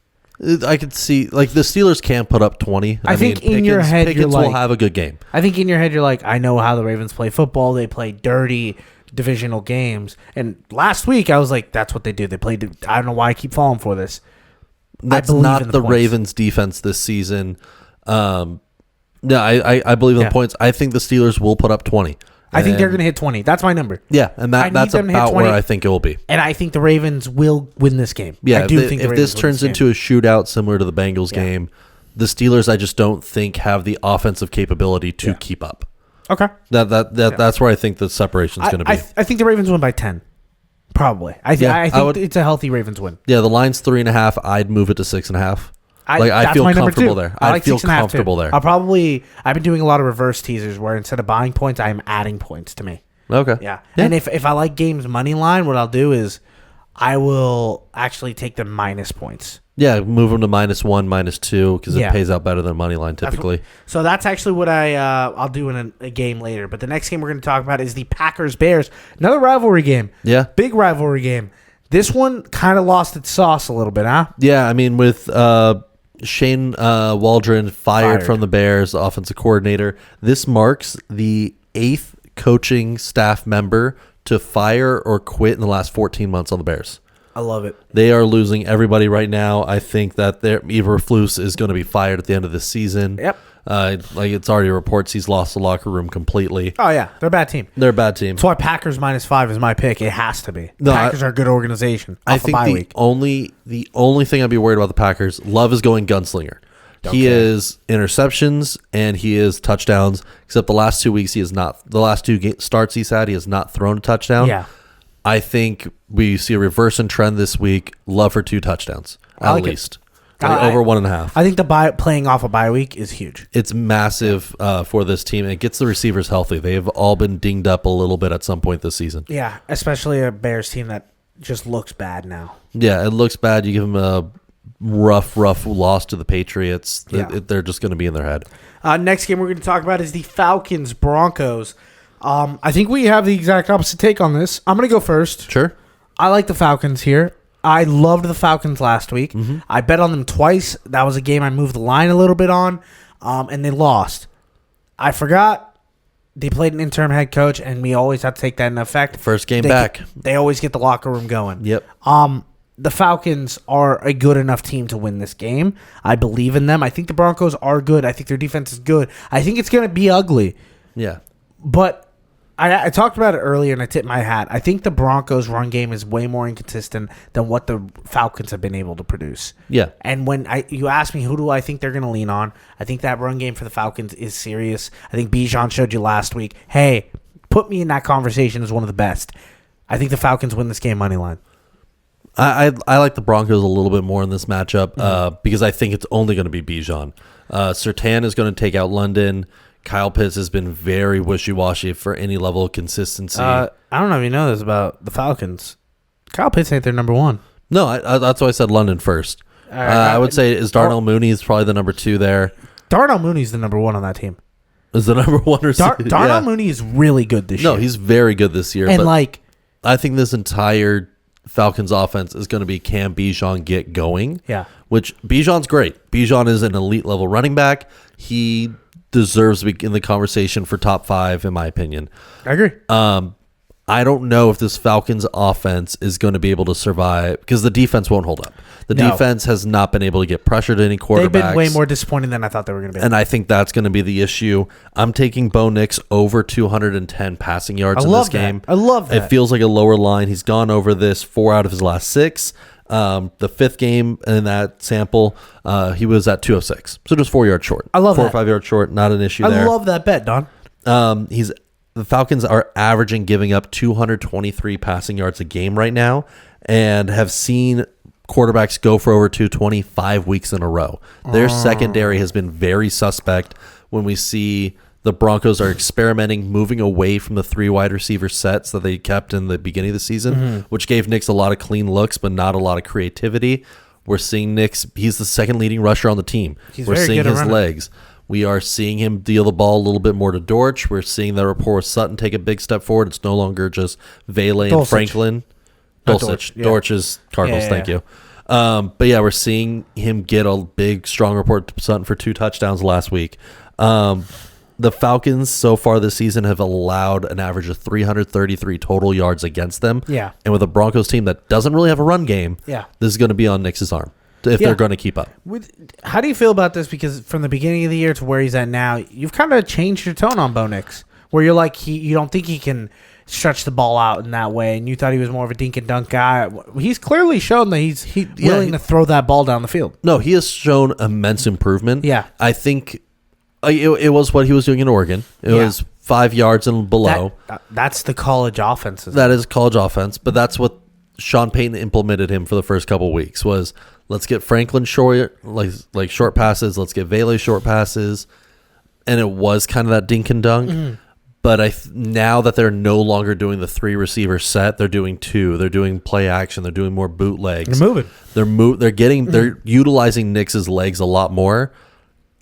I could see like the Steelers can put up 20. I think in your head Pickens will have a good game. I think in your head you're like, I know how the Ravens play football. They play dirty divisional games. And last week I was like, that's what they do. They played. I don't know why I keep falling for this. That's not the Ravens defense this season. I believe in the points. I think the Steelers will put up 20. I think they're going to hit 20. That's my number. Yeah, and that's about where I think it will be. And I think the Ravens will win this game. Yeah, if this turns into a shootout similar to the Bengals game, the Steelers I just don't think have the offensive capability to keep up. Okay. That's where I think the separation is going to be. I think the Ravens win by 10. Probably. I think it's a healthy Ravens win. Yeah, the line's 3.5. I'd move it to 6.5. I feel comfortable there. I feel comfortable there. I've been doing a lot of reverse teasers where instead of buying points, I'm adding points to me. Okay. Yeah. And if I like games money line, what I'll do is I will actually take the minus points. Yeah, move them to -1, -2 because it pays out better than money line typically. That's actually what I'll do in a game later. But the next game we're going to talk about is the Packers-Bears. Another rivalry game. Yeah. Big rivalry game. This one kind of lost its sauce a little bit, huh? Yeah, I mean with Shane Waldron fired from the Bears, offensive coordinator. This marks the 8th coaching staff member to fire or quit in the last 14 months on the Bears. I love it. They are losing everybody right now. I think that Eberflus is going to be fired at the end of the season. Yep. Like it's already reports he's lost the locker room completely. Oh yeah, they're a bad team. They're a bad team. That's why Packers -5 is my pick. It has to be. No, Packers are a good organization. I think the only thing I'd be worried about the Packers. Love is going gunslinger. He is interceptions and he is touchdowns. Except the last 2 weeks, he has not. The last two starts he's had, he has not thrown a touchdown. Yeah. I think we see a reverse in trend this week. Love for 2 touchdowns at least. Over 1.5. I think playing off a bye week is huge. It's massive for this team. It gets the receivers healthy. They've all been dinged up a little bit at some point this season. Yeah, especially a Bears team that just looks bad now. Yeah, it looks bad. You give them a rough loss to the Patriots. They're just going to be in their head. Next game we're going to talk about is the Falcons-Broncos. I think we have the exact opposite take on this. I'm going to go first. Sure. I like the Falcons here. I loved the Falcons last week. Mm-hmm. I bet on them twice. That was a game I moved the line a little bit on, and they lost. I forgot they played an interim head coach, and we always have to take that into effect. First game back. They always get the locker room going. Yep. The Falcons are a good enough team to win this game. I believe in them. I think the Broncos are good. I think their defense is good. I think it's going to be ugly. Yeah. But I talked about it earlier, and I tipped my hat. I think the Broncos' run game is way more inconsistent than what the Falcons have been able to produce. Yeah. And when you ask me who do I think they're going to lean on, I think that run game for the Falcons is serious. I think Bijan showed you last week, hey, put me in that conversation as one of the best. I think the Falcons win this game money line. I like the Broncos a little bit more in this matchup because I think it's only going to be Bijan. Surtain is going to take out London. Kyle Pitts has been very wishy-washy for any level of consistency. I don't know if you know this about the Falcons. Kyle Pitts ain't their number one. No, that's why I said London first. I would say Darnell Mooney is probably the number 2 there. Darnell Mooney's the number 1 on that team. Is the number 1 or Darnell Mooney is really good this year. No, he's very good this year. And but I think this entire Falcons offense is going to be can Bijan get going? Yeah. Which Bijan's great. Bijan is an elite level running back. He deserves to be in the conversation for top 5, in my opinion. I agree. I don't know if this Falcons offense is going to be able to survive because the defense won't hold up. The defense has not been able to get pressure to any quarterbacks. They've been way more disappointing than I thought they were going to be. And I think that's going to be the issue. I'm taking Bo Nix over 210 passing yards in this game. I love that. It feels like a lower line. He's gone over this 4 out of his last 6. The 5th game in that sample, he was at 206. So just 4 yards short. I love 4 that. or 5 yards short. Not an issue there. I love that bet, Don. The Falcons are averaging giving up 223 passing yards a game right now and have seen quarterbacks go for over 225 weeks in a row. Their secondary has been very suspect when we see the Broncos are experimenting, moving away from the 3 wide receiver sets that they kept in the beginning of the season, which gave Nix a lot of clean looks, but not a lot of creativity. We're seeing Nix, he's the second leading rusher on the team. We're seeing his legs. We are seeing him deal the ball a little bit more to Dortch. We're seeing that rapport with Sutton take a big step forward. It's no longer just Vele and Franklin. Dulcich. Dortch is Cardinals, thank you. But yeah, we're seeing him get a big, strong report to Sutton for 2 touchdowns last week. The Falcons so far this season have allowed an average of 333 total yards against them. Yeah. And with a Broncos team that doesn't really have a run game, this is going to be on Nix's arm if they're going to keep up. How do you feel about this? Because from the beginning of the year to where he's at now, you've kind of changed your tone on Bo Nix, where you're like, you don't think he can stretch the ball out in that way, and you thought he was more of a dink and dunk guy. He's clearly shown that he's willing to throw that ball down the field. No, he has shown immense improvement. Yeah. I think it was what he was doing in Oregon. It was 5 yards and below. That's the college offense. That is college offense, but that's what Sean Payton implemented him for the first couple of weeks was let's get Franklin short, like short passes. Let's get Vele short passes. And it was kind of that dink and dunk. Mm-hmm. But now that they're no longer doing the 3 receiver set, they're doing 2. They're doing play action. They're doing more bootlegs. They're moving. They're utilizing Nix's legs a lot more.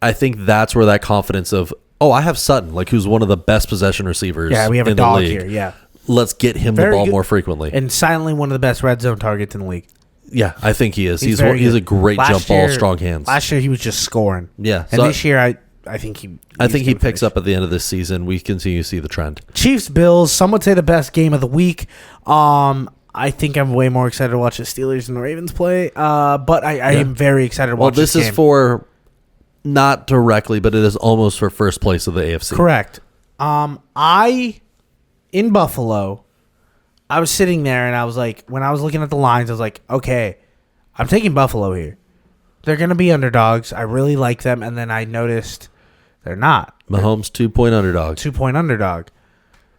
I think that's where that confidence of, I have Sutton, who's one of the best possession receivers. Yeah, we have a dog here. Yeah, let's get him the ball more frequently. And silently one of the best red zone targets in the league. Yeah, I think he is. He's a great jump ball, strong hands. Last year he was just scoring. Yeah, and this year he picks up at the end of this season. We continue to see the trend. Chiefs Bills. Some would say the best game of the week. I think I'm way more excited to watch the Steelers and the Ravens play. But I am very excited to watch this game. Well, this is for not directly, but it is almost for first place of the AFC. Correct. In Buffalo, I was sitting there and I was like, when I was looking at the lines, I was like, okay, I'm taking Buffalo here. They're going to be underdogs. I really like them. And then I noticed they're not. Mahomes 2-point underdog. 2-point underdog.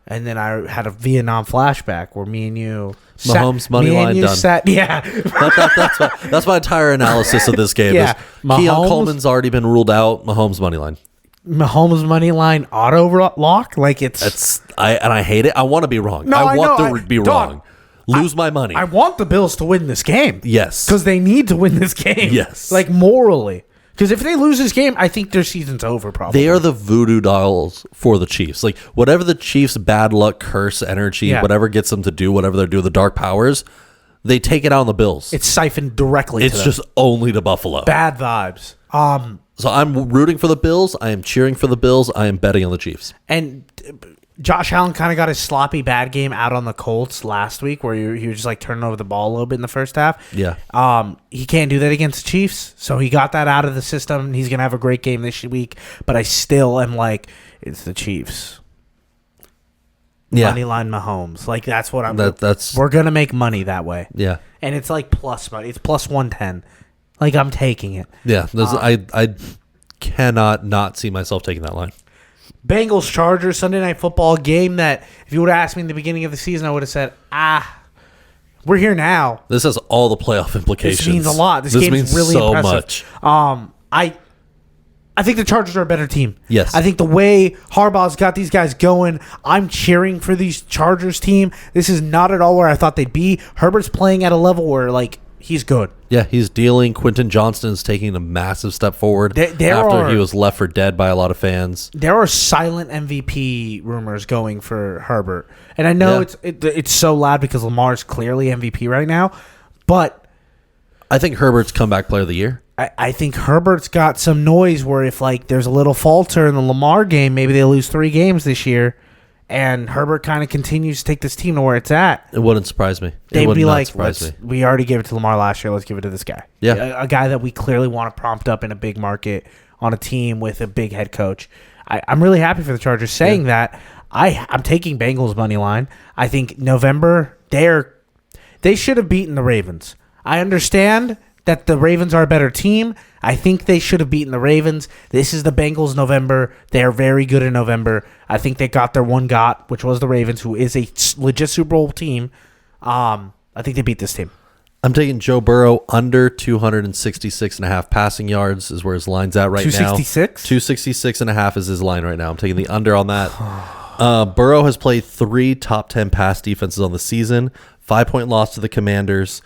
And then I had a Vietnam flashback where me and you... Mahomes money line done. That's my entire analysis of this game. Yeah. Keon Coleman's already been ruled out. Mahomes money line. Mahomes money line auto lock? Like I hate it. I want to be wrong. No, I want to be wrong. Lose my money. I want the Bills to win this game. Yes. Because they need to win this game. Yes. Like morally. Because if they lose this game, I think their season's over probably. They are the voodoo dolls for the Chiefs. Like, whatever the Chiefs' bad luck, curse, energy, whatever gets them to do, whatever they're doing, the dark powers, they take it out on the Bills. It's siphoned directly to them. It's just only to Buffalo. Bad vibes. So I'm rooting for the Bills. I am cheering for the Bills. I am betting on the Chiefs. And Josh Allen kind of got his sloppy bad game out on the Colts last week where he was just like turning over the ball a little bit in the first half. Yeah. He can't do that against the Chiefs. So he got that out of the system. He's going to have a great game this week. But I still am like, it's the Chiefs. Yeah. Moneyline Mahomes. Like, that's what that's we're going to make money that way. Yeah. And it's like plus money. It's plus 110. Like, I'm taking it. Yeah. I cannot not see myself taking that line. Bengals Chargers Sunday Night Football game that if you would have asked me in the beginning of the season, I would have said, we're here now. This has all the playoff implications. This means a lot. This game's means really so impressive. much. I think the Chargers are a better team. Yes. I think the way Harbaugh's got these guys going, I'm cheering for these Chargers team. This is not at all where I thought they'd be. Herbert's playing at a level where, like, he's good. Yeah, he's dealing. Quentin Johnston's taking a massive step forward after he was left for dead by a lot of fans. There are silent MVP rumors going for Herbert. And I know it's so loud because Lamar's clearly MVP right now, but I think Herbert's comeback player of the year. I think Herbert's got some noise where if like there's a little falter in the Lamar game, maybe they lose 3 games this year. And Herbert kind of continues to take this team to where it's at. It wouldn't surprise me. They'd be like, we already gave it to Lamar last year. Let's give it to this guy. Yeah. A guy that we clearly want to prompt up in a big market on a team with a big head coach. I'm really happy for the Chargers saying that. I'm taking Bengals money line. I think November, they should have beaten the Ravens. I understand that the Ravens are a better team. I think they should have beaten the Ravens. This is the Bengals November. They are very good in November. I think they got their one which was the Ravens, who is a legit Super Bowl team. I think they beat this team. I'm taking Joe Burrow under 266.5 passing yards is where his line's at right 266? now. 266.5 is his line right now. I'm taking the under on that. Burrow has played 3 top 10 pass defenses on the season, 5-point loss to the Commanders.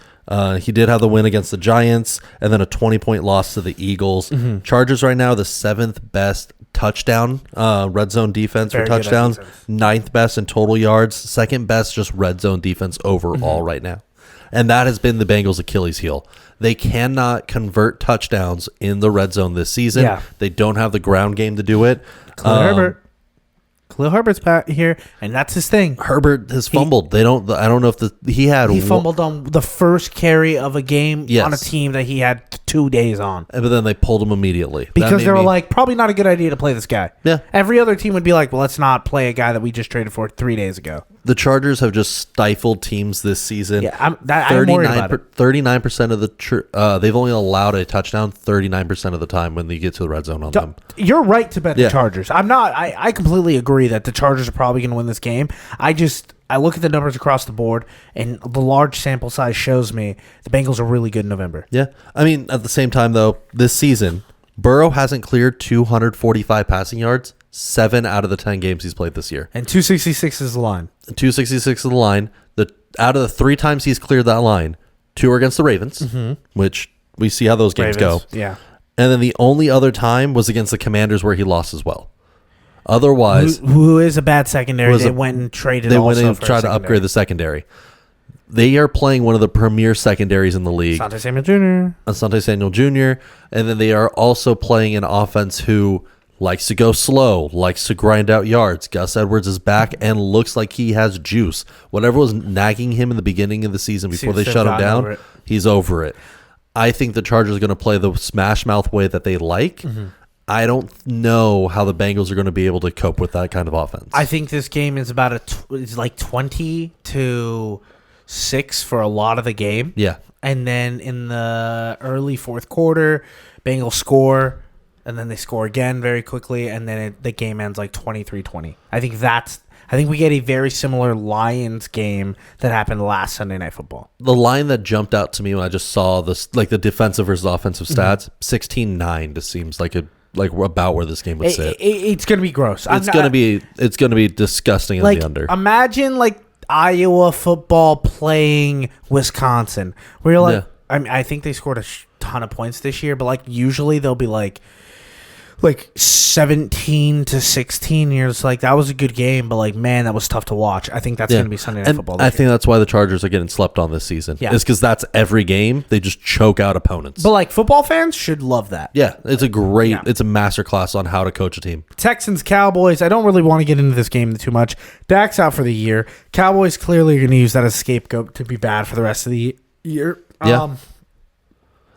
He did have the win against the Giants and then a 20-point loss to the Eagles. Mm-hmm. Chargers right now, the 7th best touchdown red zone defense for touchdowns, 9th best in total yards, 2nd best just red zone defense overall right now. And that has been the Bengals' Achilles heel. They cannot convert touchdowns in the red zone this season. Yeah. They don't have the ground game to do it. Khalil Herbert's here, and that's his thing. Herbert has fumbled. I don't know if he fumbled on the first carry of a game on a team that he had 2 days on. But then they pulled him immediately. Because they were like, probably not a good idea to play this guy. Yeah. Every other team would be like, well, let's not play a guy that we just traded for 3 days ago. The Chargers have just stifled teams this season. Yeah, I'm worried about it. 39% of the they've only allowed a touchdown 39% of the time when they get to the red zone on them. You're right to bet the Chargers. I'm not. I completely agree that the Chargers are probably going to win this game. I look at the numbers across the board, and the large sample size shows me the Bengals are really good in November. Yeah, I mean at the same time though, this season Burrow hasn't cleared 245 passing yards 7 out of the 10 games he's played this year. And 266 is the line. 266 is the line. Out of the 3 times he's cleared that line, 2 are against the Ravens, which we see how those games go. Yeah. And then the only other time was against the Commanders where he lost as well. Otherwise, who is a bad secondary? They went and traded. They went and tried to upgrade the secondary. They are playing one of the premier secondaries in the league. Asante Samuel Jr. And then they are also playing an offense who likes to go slow, likes to grind out yards. Gus Edwards is back and looks like he has juice. Whatever was nagging him in the beginning of the season before they shut him down, he's over it. I think the Chargers are going to play the smash mouth way that they like. Mm-hmm. I don't know how the Bengals are going to be able to cope with that kind of offense. I think this game is about it's like 20-6 for a lot of the game. Yeah. And then in the early fourth quarter, Bengals score, and then they score again very quickly, and then the game ends like 23-20. I think we get a very similar Lions game that happened last Sunday Night Football. The line that jumped out to me when I just saw this, like the defensive versus offensive stats, 16-9 just seems like about where this game would sit. It's going to be gross. It's going to be disgusting in the under. Imagine like Iowa football playing Wisconsin, where you're like, I think they scored a ton of points this year, but like usually they'll be like 17-16. You're just like, that was a good game, but like, man, that was tough to watch. I think that's going to be Sunday Night Football. I think that's why the Chargers are getting slept on this season. Yeah, it's because that's every game they just choke out opponents. But like, football fans should love that. Yeah, it's a masterclass on how to coach a team. Texans Cowboys. I don't really want to get into this game too much. Dak's out for the year. Cowboys clearly are going to use that as a scapegoat to be bad for the rest of the year. Yeah.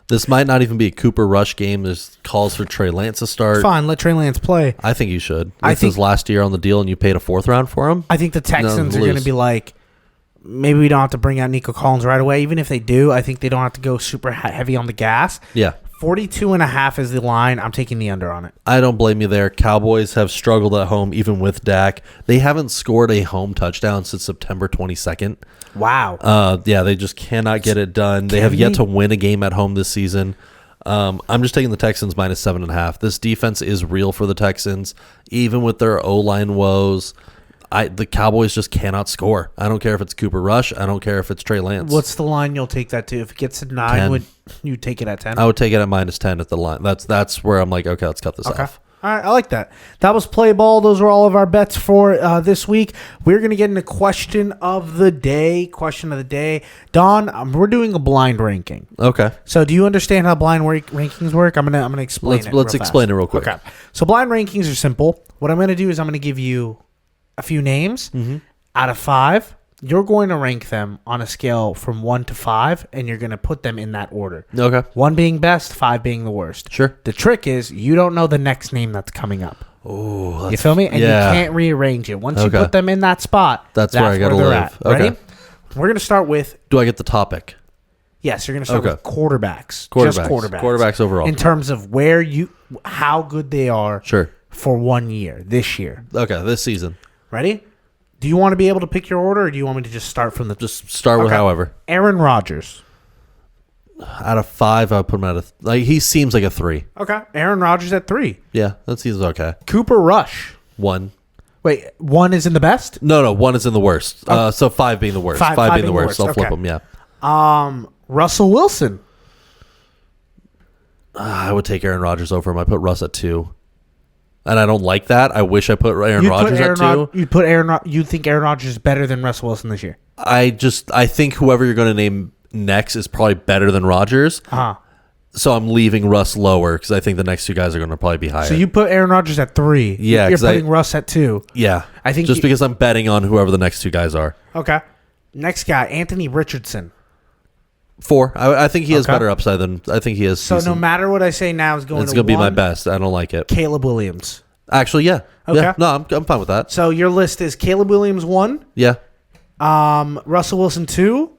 This might not even be a Cooper Rush game. There's calls for Trey Lance to start. Fine, let Trey Lance play. I think you should. This is last year on the deal, and you paid a fourth round for him. I think the Texans are going to be like, maybe we don't have to bring out Nico Collins right away. Even if they do, I think they don't have to go super heavy on the gas. Yeah. 42.5 is the line. I'm taking the under on it. I don't blame you there. Cowboys have struggled at home, even with Dak. They haven't scored a home touchdown since September 22nd. Wow. Yeah, they just cannot get it done. They have yet to win a game at home this season. I'm just taking the Texans minus 7.5. This defense is real for the Texans, even with their O-line woes. The Cowboys just cannot score. I don't care if it's Cooper Rush. I don't care if it's Trey Lance. What's the line you'll take that to? If it gets to 9, would you take it at 10? I would take it at minus 10 at the line. That's where I'm like, okay, let's cut this off. All right, I like that. That was Play Ball. Those are all of our bets for this week. We're going to get into question of the day. Don, we're doing a blind ranking. Okay. So do you understand how blind rankings work? I'm gonna explain it. Let's explain it real quick. Okay. So blind rankings are simple. What I'm going to do is I'm going to give you a few names out of 5. You're going to rank them on a scale from 1 to 5, and you're going to put them in that order. Okay. 1 being best, 5 being the worst. Sure. The trick is you don't know the next name that's coming up. Oh, you feel me? And you can't rearrange it. Once you put them in that spot, that's where I got to live. At. Ready? We're going to start with... Do I get the topic? Yes, you're going to start with quarterbacks. Just quarterbacks. Quarterbacks overall. In terms of how good they are for 1 year, this year. Okay, this season. Ready? Do you want to be able to pick your order, or do you want me to just start from the... Just start with however. Aaron Rodgers. Out of 5, I would put him at he seems like a 3. Okay. Aaron Rodgers at 3. Yeah, that seems okay. Cooper Rush. 1. Wait, 1 is in the best? No, 1 is in the worst. So 5 being the worst. 5 being the worst. I'll flip them, yeah. Russell Wilson. I would take Aaron Rodgers over him. I put Russ at 2. And I don't like that. I wish I put Aaron Rodgers at 2. You think Aaron Rodgers is better than Russell Wilson this year? I think whoever you're going to name next is probably better than Rodgers. So I'm leaving Russ lower because I think the next 2 guys are going to probably be higher. So you put Aaron Rodgers at 3. Yeah, you're putting Russ at 2. Yeah, I think just because I'm betting on whoever the next 2 guys are. Okay. Next guy, Anthony Richardson. 4. I think he has better upside than I think he has. So no matter what I say now is going. It's going to be my best. I don't like it. Caleb Williams. Actually, yeah. Okay. Yeah. No, I'm fine with that. So your list is Caleb Williams 1. Yeah. Russell Wilson 2.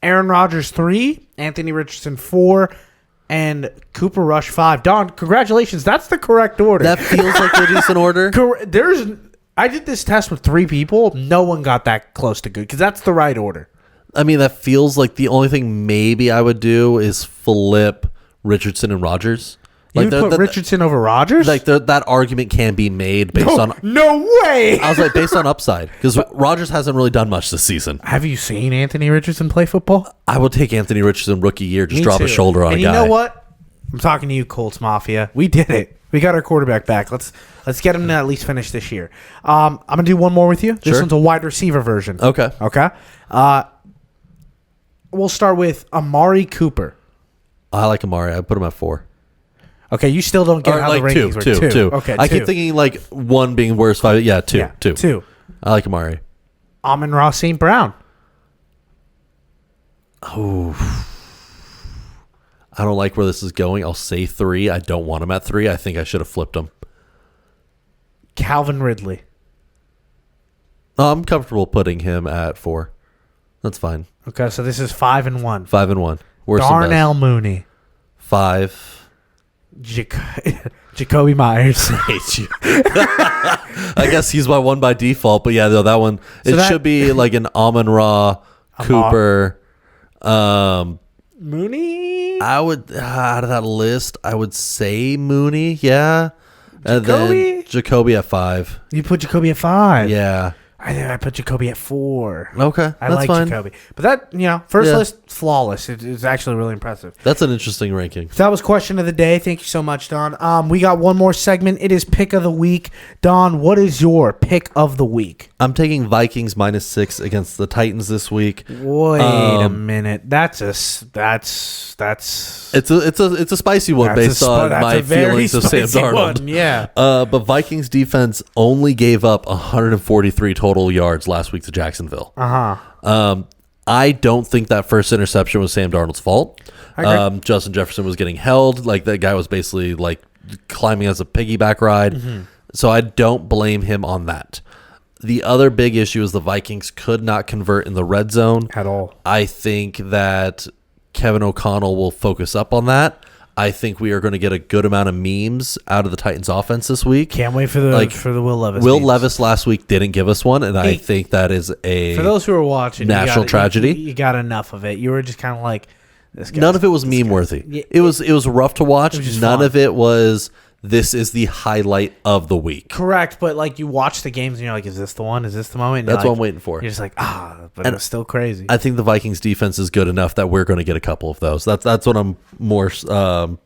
Aaron Rodgers 3. Anthony Richardson 4. And Cooper Rush 5. Don, congratulations. That's the correct order. That feels like a decent order. I did this test with 3 people. No one got that close to good because that's the right order. I mean, that feels like the only thing maybe I would do is flip Richardson and Rodgers. Like you put Richardson over Rodgers? Like that argument can be made based on... No way! I was like, based on upside. Because Rodgers hasn't really done much this season. Have you seen Anthony Richardson play football? I would take Anthony Richardson rookie year. Just drop a shoulder on a guy. And you know what? I'm talking to you, Colts Mafia. We did it. We got our quarterback back. Let's get him to at least finish this year. I'm going to do one more with you. This one's a wide receiver version. Okay. We'll start with Amari Cooper. I like Amari. I put him at 4. Okay, you still don't get Or how like the rankings were. two. Okay, I two. keep thinking like one being worse. Five. Yeah, two. Two. I like Amari. Amon-Ra St. Brown. Oh. I don't like where this is going. I'll say 3. I don't want him at 3. I think I should have flipped him. Calvin Ridley. I'm comfortable putting him at 4. That's fine. Okay, so this is 5 and 1. 5 and 1. Worst and best. Darnell Mooney. 5. Jacoby Myers. I hate you. I guess he's my 1 by default, but yeah, no, that one. So should be like an Amon-Ra, Cooper. Mooney. I would out of that list, I would say Mooney, yeah, and then Jacoby at 5. You put Jacoby at 5. Yeah, I think I put Jacoby at 4. Okay, I like fine. Jacoby, but that first list flawless. It's actually really impressive. That's an interesting ranking. That was question of the day. Thank you so much, Don. We got one more segment. It is pick of the week. Don, what is your pick of the week? I'm taking Vikings -6 against the Titans this week. Wait a minute. It's a spicy one based on my feelings of Sam Darnold. Yeah. But Vikings defense only gave up 143 total yards last week to Jacksonville. I don't think that first interception was Sam Darnold's fault. Justin Jefferson was getting held. Like, that guy was basically like climbing as a piggyback ride. So I don't blame him on that. The other big issue is the Vikings could not convert in the red zone at all. I think that Kevin O'Connell will focus up on that. I think we are going to get a good amount of memes out of the Titans offense this week. Can't wait for the Will Levis. Will Levis last week didn't give us one, and I think that is for those who are watching, national tragedy. You got enough of it. You were just kind of like, this guy. None of it was meme worthy. It was rough to watch. None of it was. This is the highlight of the week. Correct, but like you watch the games and you're like, is this the one? Is this the moment? And that's what I'm waiting for. You're just like, but it's still crazy. I think the Vikings defense is good enough that we're going to get a couple of those. That's what I'm more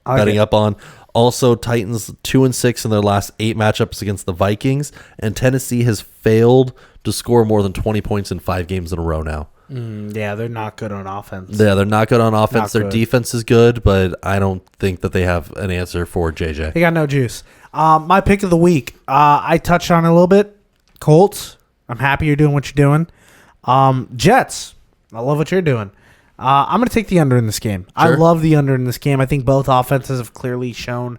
betting up on. Also, Titans 2-6 in their last 8 matchups against the Vikings, and Tennessee has failed to score more than 20 points in 5 games in a row now. Yeah, they're not good on offense. Yeah, they're not good on offense. Their defense is good, but I don't think that they have an answer for JJ. They got no juice. My pick of the week, I touched on it a little bit. Colts, I'm happy you're doing what you're doing. Jets, I love what you're doing. I'm going to take the under in this game. Sure. I love the under in this game. I think both offenses have clearly shown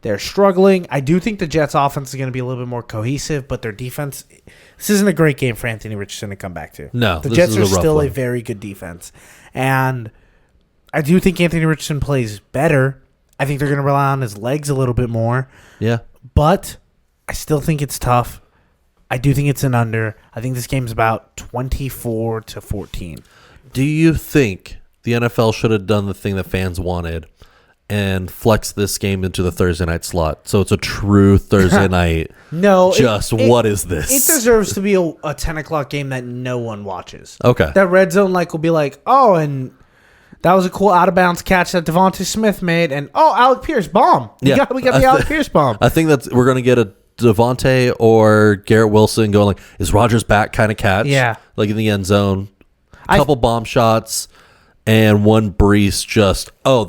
they're struggling. I do think the Jets' offense is going to be a little bit more cohesive, but their defense, this isn't a great game for Anthony Richardson to come back to. No, the Jets are still a very good defense. And I do think Anthony Richardson plays better. I think they're going to rely on his legs a little bit more. Yeah. But I still think it's tough. I do think it's an under. I think this game's about 24-14. Do you think the NFL should have done the thing that fans wanted and flex this game into the Thursday night slot, so it's a true Thursday night? No. What is this? It deserves to be a 10 o'clock game that no one watches. Okay. That red zone will be like, oh, and that was a cool out-of-bounds catch that Devontae Smith made, and Alec Pierce, bomb. We got the Alec Pierce bomb. I think we're going to get a Devontae or Garrett Wilson going like, is Rodgers back kind of catch? Yeah. Like in the end zone. Couple bomb shots. And one Brees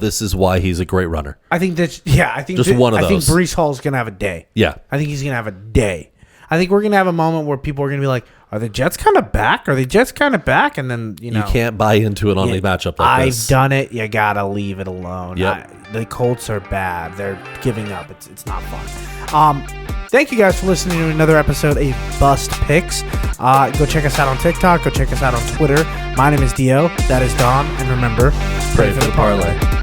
this is why he's a great runner. I think one of those. I think Brees Hall's going to have a day. Yeah. I think he's going to have a day. I think we're going to have a moment where people are going to be like, are the Jets kind of back? Are the Jets kind of back? And then, you can't buy into it on a matchup like this. I've done it. You got to leave it alone. Yep. The Colts are bad. They're giving up. It's not fun. Thank you guys for listening to another episode of Bust Picks. Go check us out on TikTok. Go check us out on Twitter. My name is Dio. That is Don. And remember, pray for the parlay.